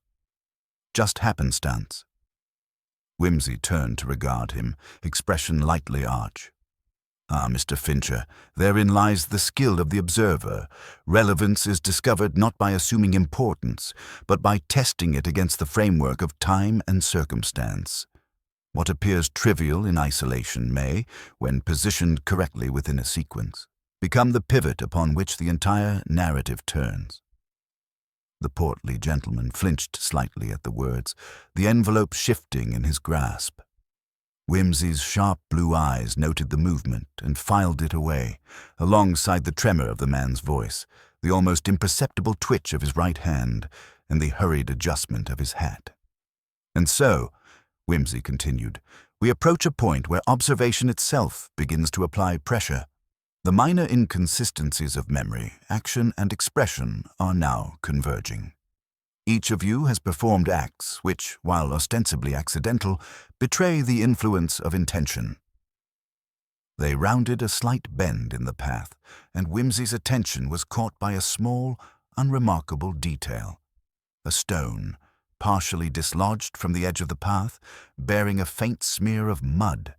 just happenstance?" Whimsy turned to regard him, expression lightly arch. "Ah, Mr. Fincher, therein lies the skill of the observer. Relevance is discovered not by assuming importance, but by testing it against the framework of time and circumstance. What appears trivial in isolation may, when positioned correctly within a sequence, become the pivot upon which the entire narrative turns." The portly gentleman flinched slightly at the words, the envelope shifting in his grasp. Whimsy's sharp blue eyes noted the movement and filed it away, alongside the tremor of the man's voice, the almost imperceptible twitch of his right hand, and the hurried adjustment of his hat. "And so," Whimsy continued, "we approach a point where observation itself begins to apply pressure. The minor inconsistencies of memory, action, and expression are now converging. Each of you has performed acts which, while ostensibly accidental, betray the influence of intention." They rounded a slight bend in the path, and Whimsy's attention was caught by a small, unremarkable detail. A stone, partially dislodged from the edge of the path, bearing a faint smear of mud.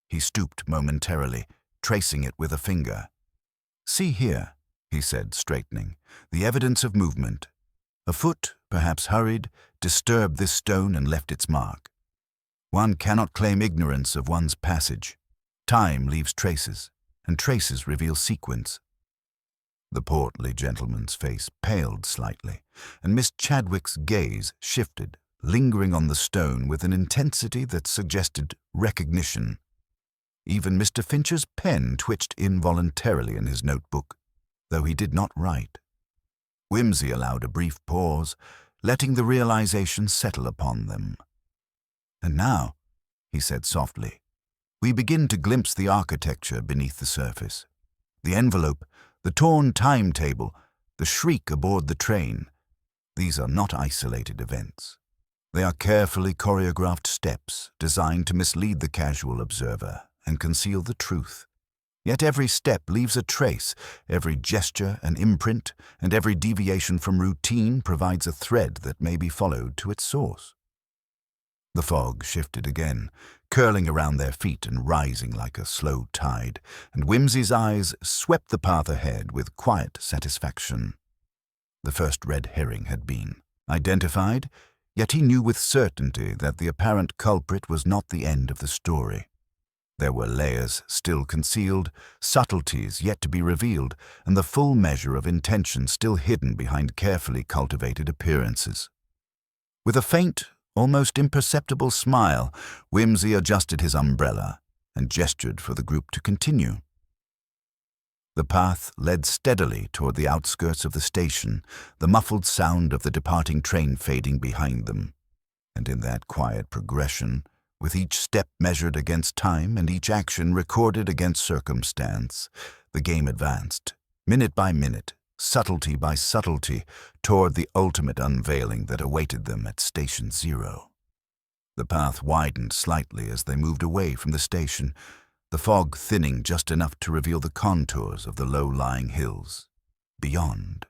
He stooped momentarily, tracing it with a finger. "See here," he said, straightening, "the evidence of movement. A foot, perhaps hurried, disturbed this stone and left its mark. One cannot claim ignorance of one's passage. Time leaves traces, and traces reveal sequence." The portly gentleman's face paled slightly, and Miss Chadwick's gaze shifted, lingering on the stone with an intensity that suggested recognition. Even Mr. Fincher's pen twitched involuntarily in his notebook, though he did not write. Whimsy allowed a brief pause, letting the realization settle upon them. "And now," he said softly, "we begin to glimpse the architecture beneath the surface. The envelope, the torn timetable, the shriek aboard the train. These are not isolated events. They are carefully choreographed steps designed to mislead the casual observer and conceal the truth. Yet every step leaves a trace, every gesture an imprint, and every deviation from routine provides a thread that may be followed to its source." The fog shifted again, curling around their feet and rising like a slow tide, and Whimsy's eyes swept the path ahead with quiet satisfaction. The first red herring had been identified, yet he knew with certainty that the apparent culprit was not the end of the story. There were layers still concealed, subtleties yet to be revealed, and the full measure of intention still hidden behind carefully cultivated appearances. With a faint, almost imperceptible smile, Whimsy adjusted his umbrella and gestured for the group to continue. The path led steadily toward the outskirts of the station, the muffled sound of the departing train fading behind them. And in that quiet progression, with each step measured against time and each action recorded against circumstance, the game advanced, minute by minute, subtlety by subtlety, toward the ultimate unveiling that awaited them at Station Zero. The path widened slightly as they moved away from the station, the fog thinning just enough to reveal the contours of the low-lying hills beyond.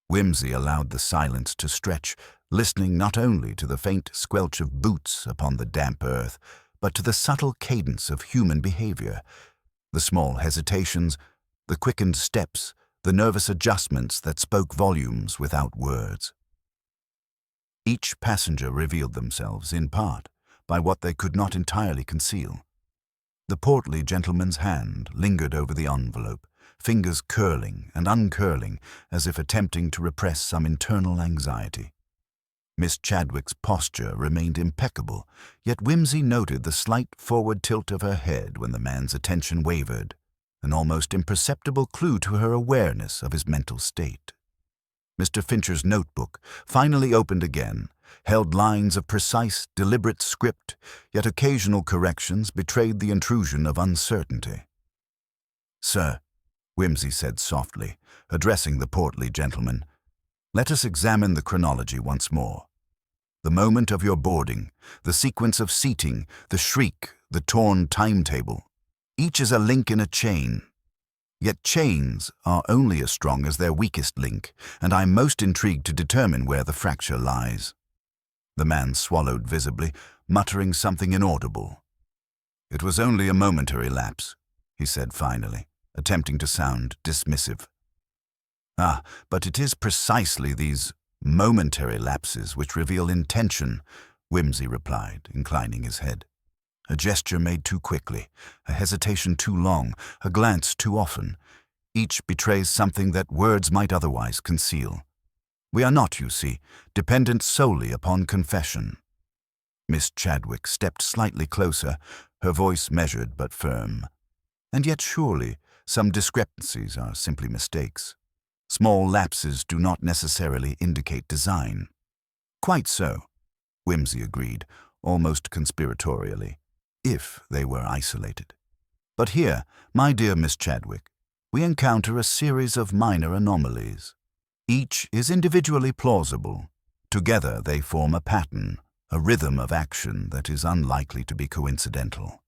Whimsy allowed the silence to stretch, listening not only to the faint squelch of boots upon the damp earth, but to the subtle cadence of human behavior, the small hesitations, the quickened steps, the nervous adjustments that spoke volumes without words. Each passenger revealed themselves, in part, by what they could not entirely conceal. The portly gentleman's hand lingered over the envelope, fingers curling and uncurling as if attempting to repress some internal anxiety. Miss Chadwick's posture remained impeccable, yet Whimsy noted the slight forward tilt of her head when the man's attention wavered, an almost imperceptible clue to her awareness of his mental state. Mr. Fincher's notebook, finally opened again, held lines of precise, deliberate script, yet occasional corrections betrayed the intrusion of uncertainty. "Sir," Whimsy said softly, addressing the portly gentleman, "let us examine the chronology once more. The moment of your boarding, the sequence of seating, the shriek, the torn timetable. Each is a link in a chain. Yet chains are only as strong as their weakest link, and I'm most intrigued to determine where the fracture lies." The man swallowed visibly, muttering something inaudible. "It was only a momentary lapse," he said finally, attempting to sound dismissive. "Ah, but it is precisely these momentary lapses which reveal intention," Whimsy replied, inclining his head. "A gesture made too quickly, a hesitation too long, a glance too often. Each betrays something that words might otherwise conceal. We are not, you see, dependent solely upon confession." Miss Chadwick stepped slightly closer, her voice measured but firm. "And yet surely some discrepancies are simply mistakes. Small lapses do not necessarily indicate design." "Quite so," Whimsy agreed, almost conspiratorially, "if they were isolated. But here, my dear Miss Chadwick, we encounter a series of minor anomalies. Each is individually plausible. Together they form a pattern, a rhythm of action that is unlikely to be coincidental.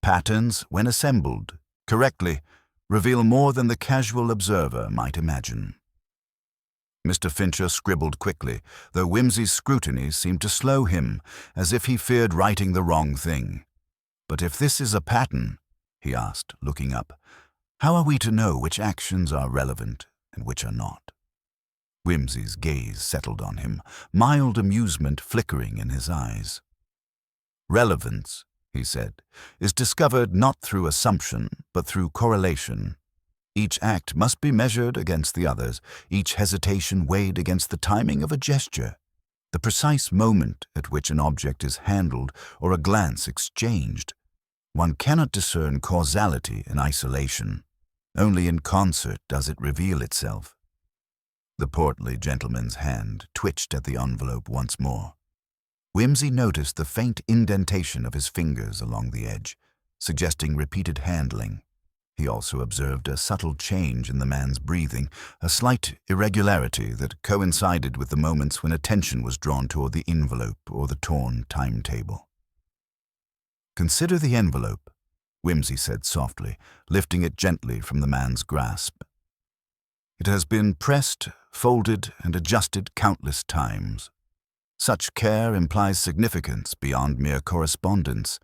Patterns, when assembled correctly, reveal more than the casual observer might imagine." Mr. Fincher scribbled quickly, though Whimsy's scrutiny seemed to slow him, as if he feared writing the wrong thing. "But if this is a pattern," he asked, looking up, "how are we to know which actions are relevant and which are not?" Whimsy's gaze settled on him, mild amusement flickering in his eyes. "Relevance," he said, "is discovered not through assumption, but through correlation. Each act must be measured against the others, each hesitation weighed against the timing of a gesture, the precise moment at which an object is handled or a glance exchanged. One cannot discern causality in isolation. Only in concert does it reveal itself." The portly gentleman's hand twitched at the envelope once more. Whimsy noticed the faint indentation of his fingers along the edge, suggesting repeated handling. He also observed a subtle change in the man's breathing, a slight irregularity that coincided with the moments when attention was drawn toward the envelope or the torn timetable. "Consider the envelope," Whimsy said softly, lifting it gently from the man's grasp. "It has been pressed, folded, and adjusted countless times. Such care implies significance beyond mere correspondence,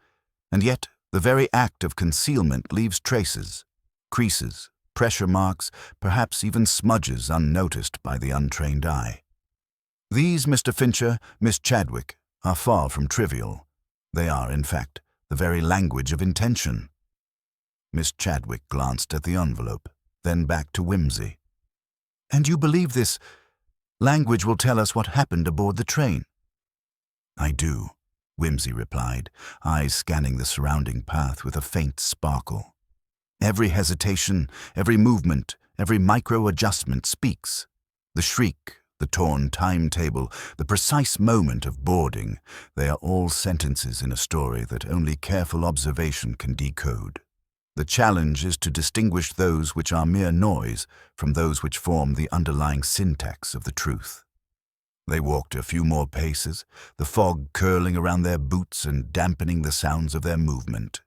and yet the very act of concealment leaves traces, creases, pressure marks, perhaps even smudges unnoticed by the untrained eye. These, Mr. Fincher, Miss Chadwick, are far from trivial. They are, in fact, the very language of intention." Miss Chadwick glanced at the envelope, then back to Whimsy. "And you believe this language will tell us what happened aboard the train?" "I do," Whimsy replied, eyes scanning the surrounding path with a faint sparkle. "Every hesitation, every movement, every micro-adjustment speaks. The shriek, the torn timetable, the precise moment of boarding, they are all sentences in a story that only careful observation can decode. The challenge is to distinguish those which are mere noise from those which form the underlying syntax of the truth." They walked a few more paces, the fog curling around their boots and dampening the sounds of their movement.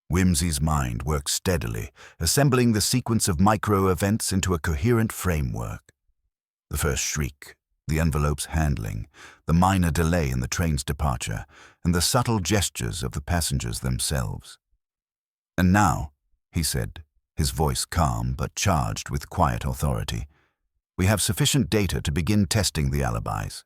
Whimsy's mind worked steadily, assembling the sequence of micro-events into a coherent framework. The first shriek, the envelope's handling, the minor delay in the train's departure, and the subtle gestures of the passengers themselves. "And now," he said, his voice calm but charged with quiet authority, "we have sufficient data to begin testing the alibis.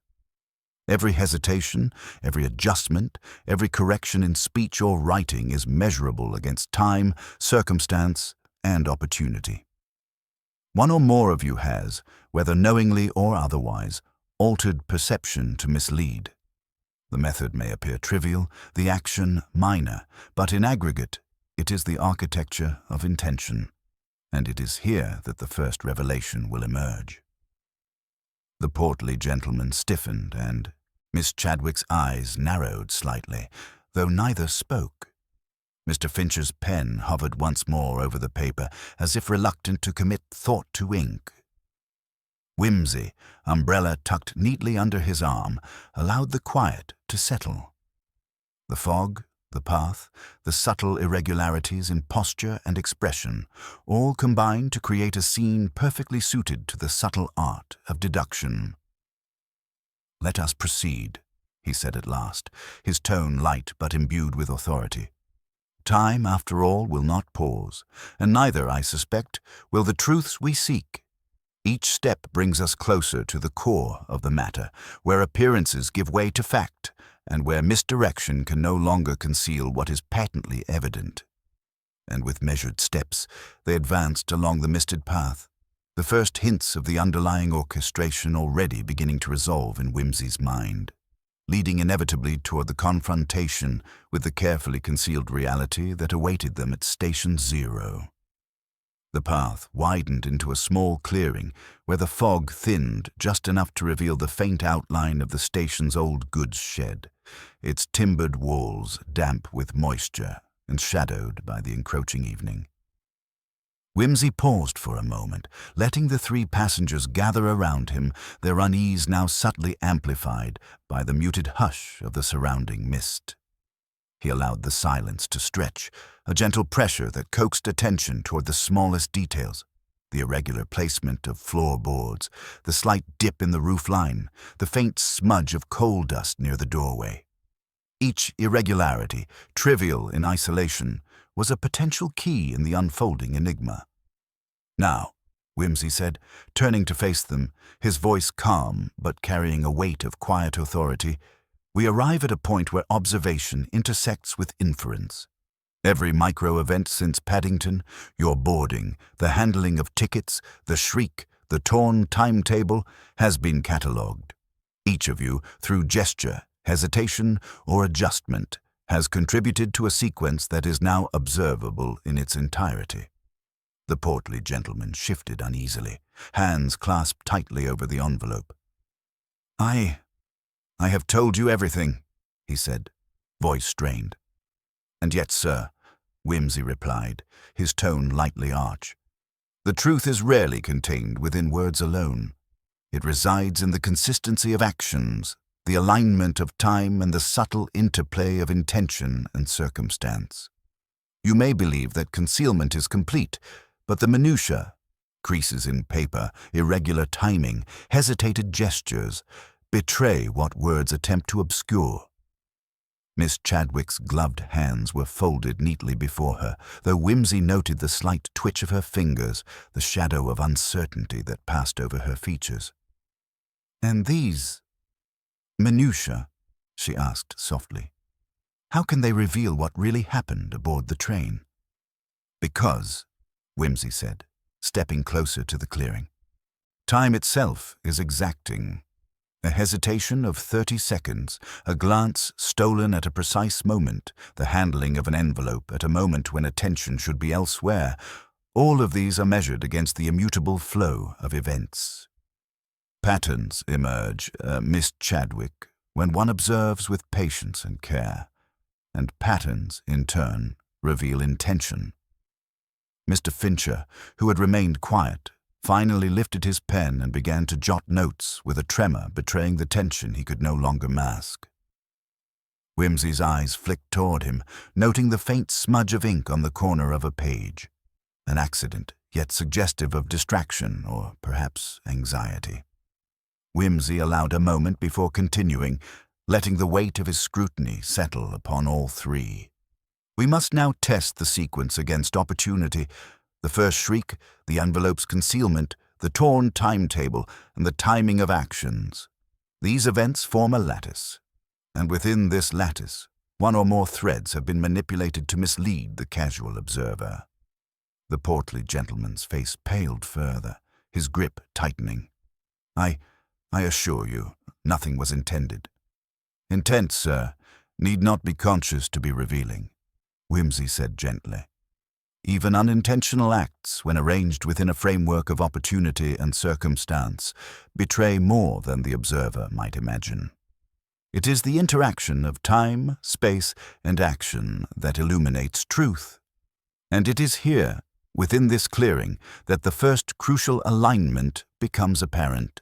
Every hesitation, every adjustment, every correction in speech or writing is measurable against time, circumstance, and opportunity. One or more of you has, whether knowingly or otherwise, altered perception to mislead. The method may appear trivial, the action minor, but in aggregate, it is the architecture of intention, and it is here that the first revelation will emerge." The portly gentleman stiffened, and Miss Chadwick's eyes narrowed slightly, though neither spoke. Mr. Fincher's pen hovered once more over the paper, as if reluctant to commit thought to ink. Whimsy, umbrella tucked neatly under his arm, allowed the quiet to settle. The fog, the path, the subtle irregularities in posture and expression, all combined to create a scene perfectly suited to the subtle art of deduction. "Let us proceed," he said at last, his tone light but imbued with authority. "Time, after all, will not pause, and neither, I suspect, will the truths we seek. Each step brings us closer to the core of the matter, where appearances give way to fact, and where misdirection can no longer conceal what is patently evident." And with measured steps, they advanced along the misted path, the first hints of the underlying orchestration already beginning to resolve in Whimsy's mind, leading inevitably toward the confrontation with the carefully concealed reality that awaited them at Station Zero. The path widened into a small clearing where the fog thinned just enough to reveal the faint outline of the station's old goods shed, its timbered walls damp with moisture and shadowed by the encroaching evening. Whimsy paused for a moment, letting the three passengers gather around him, their unease now subtly amplified by the muted hush of the surrounding mist. He allowed the silence to stretch, a gentle pressure that coaxed attention toward the smallest details, the irregular placement of floorboards, the slight dip in the roof line, the faint smudge of coal dust near the doorway. Each irregularity, trivial in isolation, was a potential key in the unfolding enigma. "Now," Whimsy said, turning to face them, his voice calm but carrying a weight of quiet authority, "we arrive at a point where observation intersects with inference. Every micro-event since Paddington, your boarding, the handling of tickets, the shriek, the torn timetable, has been catalogued. Each of you, through gesture, hesitation, or adjustment, has contributed to a sequence that is now observable in its entirety." The portly gentleman shifted uneasily, hands clasped tightly over the envelope. I have told you everything," he said, voice strained. "And yet, sir," Whimsy replied, his tone lightly arch, "the truth is rarely contained within words alone. It resides in the consistency of actions, the alignment of time, and the subtle interplay of intention and circumstance. You may believe that concealment is complete, but the minutiae, creases in paper, irregular timing, hesitated gestures, betray what words attempt to obscure." Miss Chadwick's gloved hands were folded neatly before her, though Whimsy noted the slight twitch of her fingers, the shadow of uncertainty that passed over her features. "And these minutiae," she asked softly, "how can they reveal what really happened aboard the train?" "Because," Whimsy said, stepping closer to the clearing, "time itself is exacting. A hesitation of 30 seconds, a glance stolen at a precise moment, the handling of an envelope at a moment when attention should be elsewhere, all of these are measured against the immutable flow of events. Patterns emerge, Miss Chadwick, when one observes with patience and care, and patterns, in turn, reveal intention." Mr. Fincher, who had remained quiet, finally lifted his pen and began to jot notes with a tremor betraying the tension he could no longer mask. Whimsy's eyes flicked toward him, noting the faint smudge of ink on the corner of a page. An accident, yet suggestive of distraction or perhaps anxiety. Whimsy allowed a moment before continuing, letting the weight of his scrutiny settle upon all three. "We must now test the sequence against opportunity. The first shriek, the envelope's concealment, the torn timetable, and the timing of actions. These events form a lattice, and within this lattice, one or more threads have been manipulated to mislead the casual observer." The portly gentleman's face paled further, his grip tightening. I assure you, nothing was intended." "Intent, sir, need not be conscious to be revealing," Whimsy said gently. "Even unintentional acts, when arranged within a framework of opportunity and circumstance, betray more than the observer might imagine. It is the interaction of time, space, and action that illuminates truth. And it is here, within this clearing, that the first crucial alignment becomes apparent."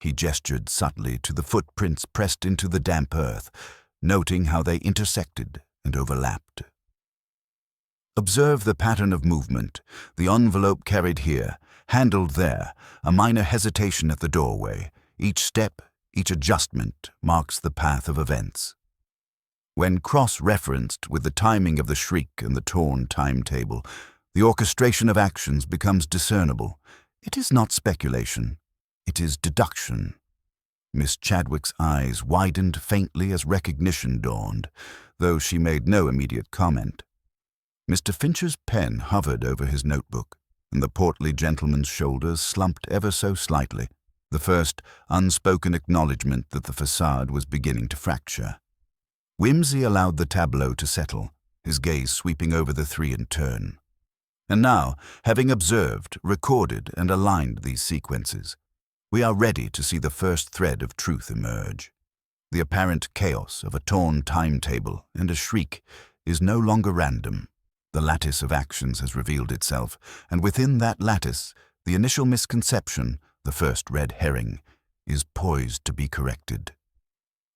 He gestured subtly to the footprints pressed into the damp earth, noting how they intersected and overlapped. "Observe the pattern of movement, the envelope carried here, handled there, a minor hesitation at the doorway. Each step, each adjustment marks the path of events. When cross-referenced with the timing of the shriek and the torn timetable, the orchestration of actions becomes discernible. It is not speculation, it is deduction." Miss Chadwick's eyes widened faintly as recognition dawned, though she made no immediate comment. Mr. Fincher's pen hovered over his notebook, and the portly gentleman's shoulders slumped ever so slightly, the first unspoken acknowledgement that the facade was beginning to fracture. Whimsy allowed the tableau to settle, his gaze sweeping over the three in turn. And now, having observed, recorded, and aligned these sequences, we are ready to see the first thread of truth emerge. The apparent chaos of a torn timetable and a shriek is no longer random. The lattice of actions has revealed itself, and within that lattice, the initial misconception, the first red herring, is poised to be corrected.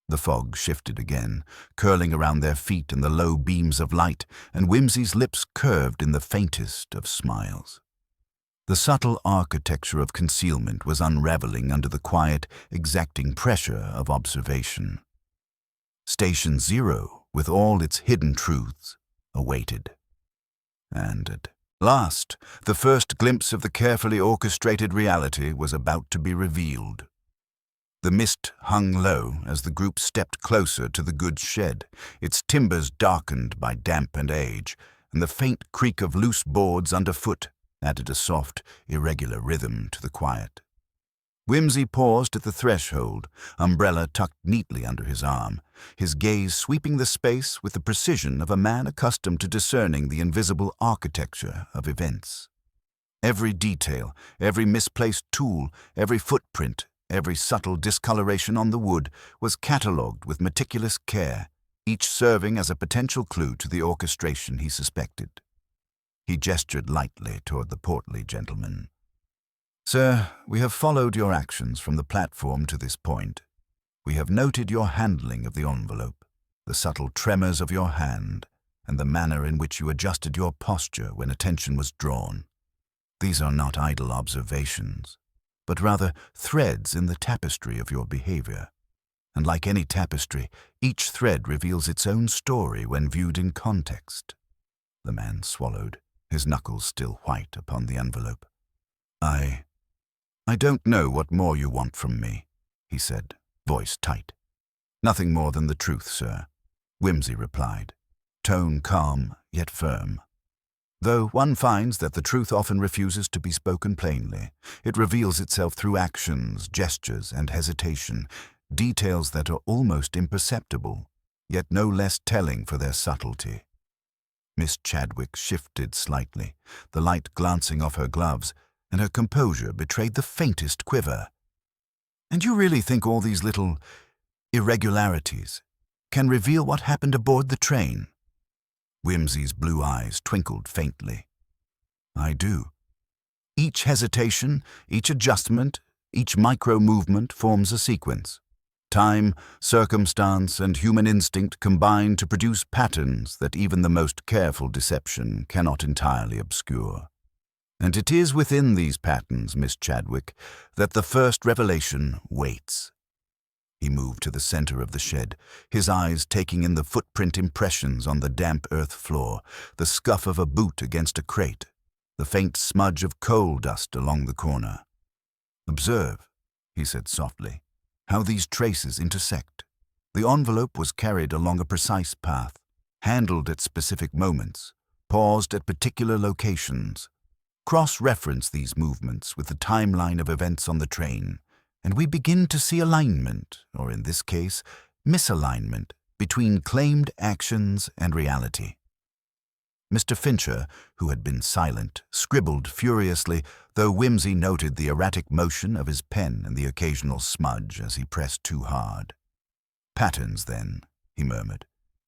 The fog shifted again, curling around their feet in the low beams of light, and Whimsy's lips curved in the faintest of smiles. The subtle architecture of concealment was unraveling under the quiet, exacting pressure of observation. Station Zero, with all its hidden truths, awaited. And at last, the first glimpse of the carefully orchestrated reality was about to be revealed. The mist hung low as the group stepped closer to the goods shed, its timbers darkened by damp and age, and the faint creak of loose boards underfoot added a soft, irregular rhythm to the quiet. Whimsy paused at the threshold, umbrella tucked neatly under his arm, his gaze sweeping the space with the precision of a man accustomed to discerning the invisible architecture of events. Every detail, every misplaced tool, every footprint, every subtle discoloration on the wood was catalogued with meticulous care, each serving as a potential clue to the orchestration he suspected. He gestured lightly toward the portly gentleman. "Sir, we have followed your actions from the platform to this point. We have noted your handling of the envelope, the subtle tremors of your hand, and the manner in which you adjusted your posture when attention was drawn. These are not idle observations, but rather threads in the tapestry of your behavior. And like any tapestry, each thread reveals its own story when viewed in context." The man swallowed, his knuckles still white upon the envelope. I don't know what more you want from me," he said, voice tight. "Nothing more than the truth, sir," Whimsy replied, tone calm yet firm. "Though one finds that the truth often refuses to be spoken plainly, it reveals itself through actions, gestures, and hesitation, details that are almost imperceptible, yet no less telling for their subtlety." Miss Chadwick shifted slightly, the light glancing off her gloves, and her composure betrayed the faintest quiver. "And you really think all these little irregularities can reveal what happened aboard the train?" Whimsy's blue eyes twinkled faintly. "I do. Each hesitation, each adjustment, each micro-movement forms a sequence. Time, circumstance, and human instinct combine to produce patterns that even the most careful deception cannot entirely obscure. And it is within these patterns, Miss Chadwick, that the first revelation waits." He moved to the center of the shed, his eyes taking in the footprint impressions on the damp earth floor, the scuff of a boot against a crate, the faint smudge of coal dust along the corner. "Observe," he said softly, "how these traces intersect. The envelope was carried along a precise path, handled at specific moments, paused at particular locations. Cross-reference these movements with the timeline of events on the train, and we begin to see alignment, or in this case, misalignment, between claimed actions and reality." Mr. Fincher, who had been silent, scribbled furiously, though Whimsy noted the erratic motion of his pen and the occasional smudge as he pressed too hard. "Patterns, then," he murmured,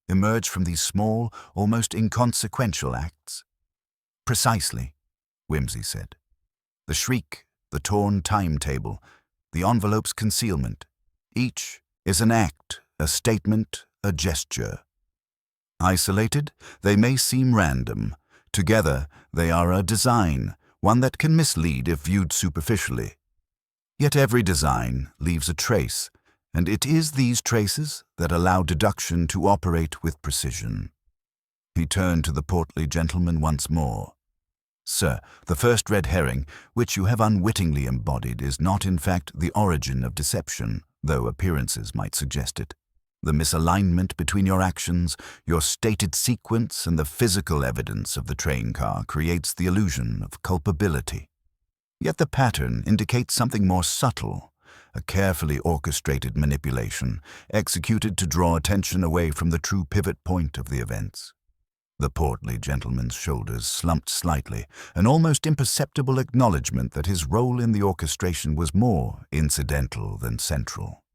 "emerge from these small, almost inconsequential acts." "Precisely," Whimsy said. "The shriek, the torn timetable, the envelope's concealment. Each is an act, a statement, a gesture. Isolated, they may seem random. Together, they are a design, one that can mislead if viewed superficially. Yet every design leaves a trace, and it is these traces that allow deduction to operate with precision." He turned to the portly gentleman once more. "Sir, the first red herring, which you have unwittingly embodied, is not in fact the origin of deception, though appearances might suggest it. The misalignment between your actions, your stated sequence, and the physical evidence of the train car creates the illusion of culpability. Yet the pattern indicates something more subtle, a carefully orchestrated manipulation, executed to draw attention away from the true pivot point of the events." The portly gentleman's shoulders slumped slightly, an almost imperceptible acknowledgement that his role in the orchestration was more incidental than central.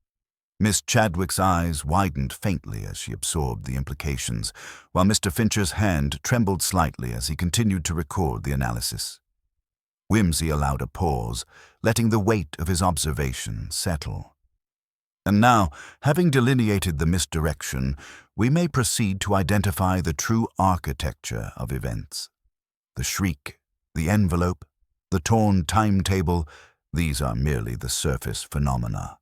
Miss Chadwick's eyes widened faintly as she absorbed the implications, while Mr. Fincher's hand trembled slightly as he continued to record the analysis. Whimsy allowed a pause, letting the weight of his observation settle. "And now, having delineated the misdirection, we may proceed to identify the true architecture of events. The shriek, the envelope, the torn timetable, these are merely the surface phenomena.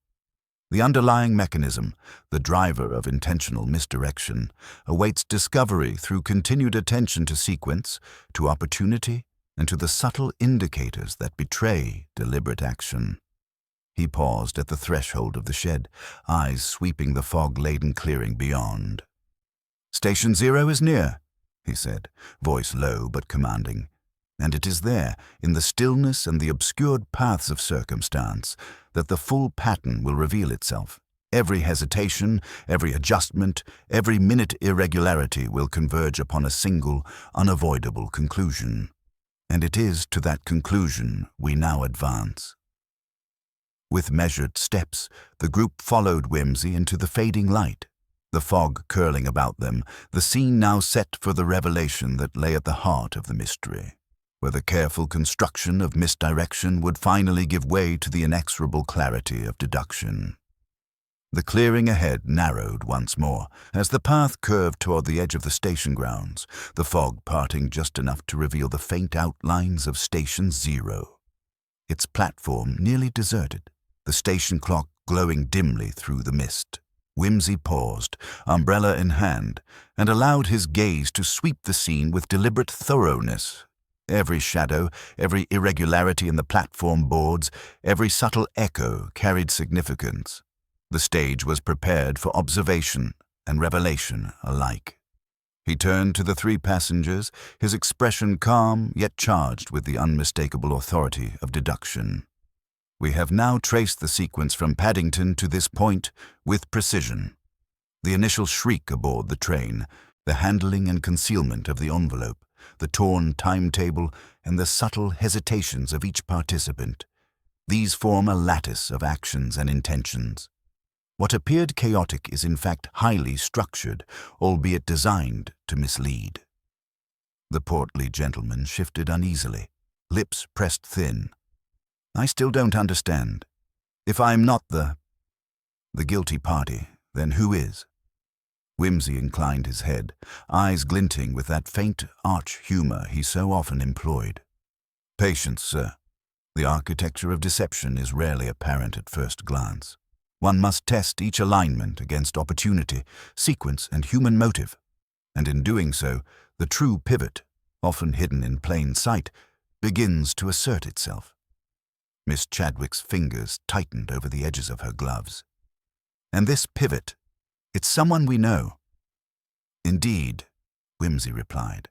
The underlying mechanism, the driver of intentional misdirection, awaits discovery through continued attention to sequence, to opportunity, and to the subtle indicators that betray deliberate action." He paused at the threshold of the shed, eyes sweeping the fog-laden clearing beyond. "Station Zero is near," he said, voice low but commanding. "And it is there, in the stillness and the obscured paths of circumstance, that the full pattern will reveal itself. Every hesitation, every adjustment, every minute irregularity will converge upon a single, unavoidable conclusion." And it is to that conclusion we now advance. With measured steps, the group followed Whimsy into the fading light, the fog curling about them, the scene now set for the revelation that lay at the heart of the mystery, where the careful construction of misdirection would finally give way to the inexorable clarity of deduction. The clearing ahead narrowed once more, as the path curved toward the edge of the station grounds, the fog parting just enough to reveal the faint outlines of Station Zero. Its platform nearly deserted, the station clock glowing dimly through the mist. Whimsy paused, umbrella in hand, and allowed his gaze to sweep the scene with deliberate thoroughness. Every shadow, every irregularity in the platform boards, every subtle echo carried significance. The stage was prepared for observation and revelation alike. He turned to the three passengers, his expression calm yet charged with the unmistakable authority of deduction. We have now traced the sequence from Paddington to this point with precision. The initial shriek aboard the train, the handling and concealment of the envelope, the torn timetable, and the subtle hesitations of each participant. These form a lattice of actions and intentions. What appeared chaotic is in fact highly structured, albeit designed to mislead. The portly gentleman shifted uneasily, lips pressed thin. I still don't understand. If I'm not the guilty party, then who is? Whimsy inclined his head, eyes glinting with that faint arch humor he so often employed. Patience, sir. The architecture of deception is rarely apparent at first glance. One must test each alignment against opportunity, sequence, and human motive. And in doing so, the true pivot, often hidden in plain sight, begins to assert itself. Miss Chadwick's fingers tightened over the edges of her gloves. And this pivot, it's someone we know. Indeed, Whimsy replied.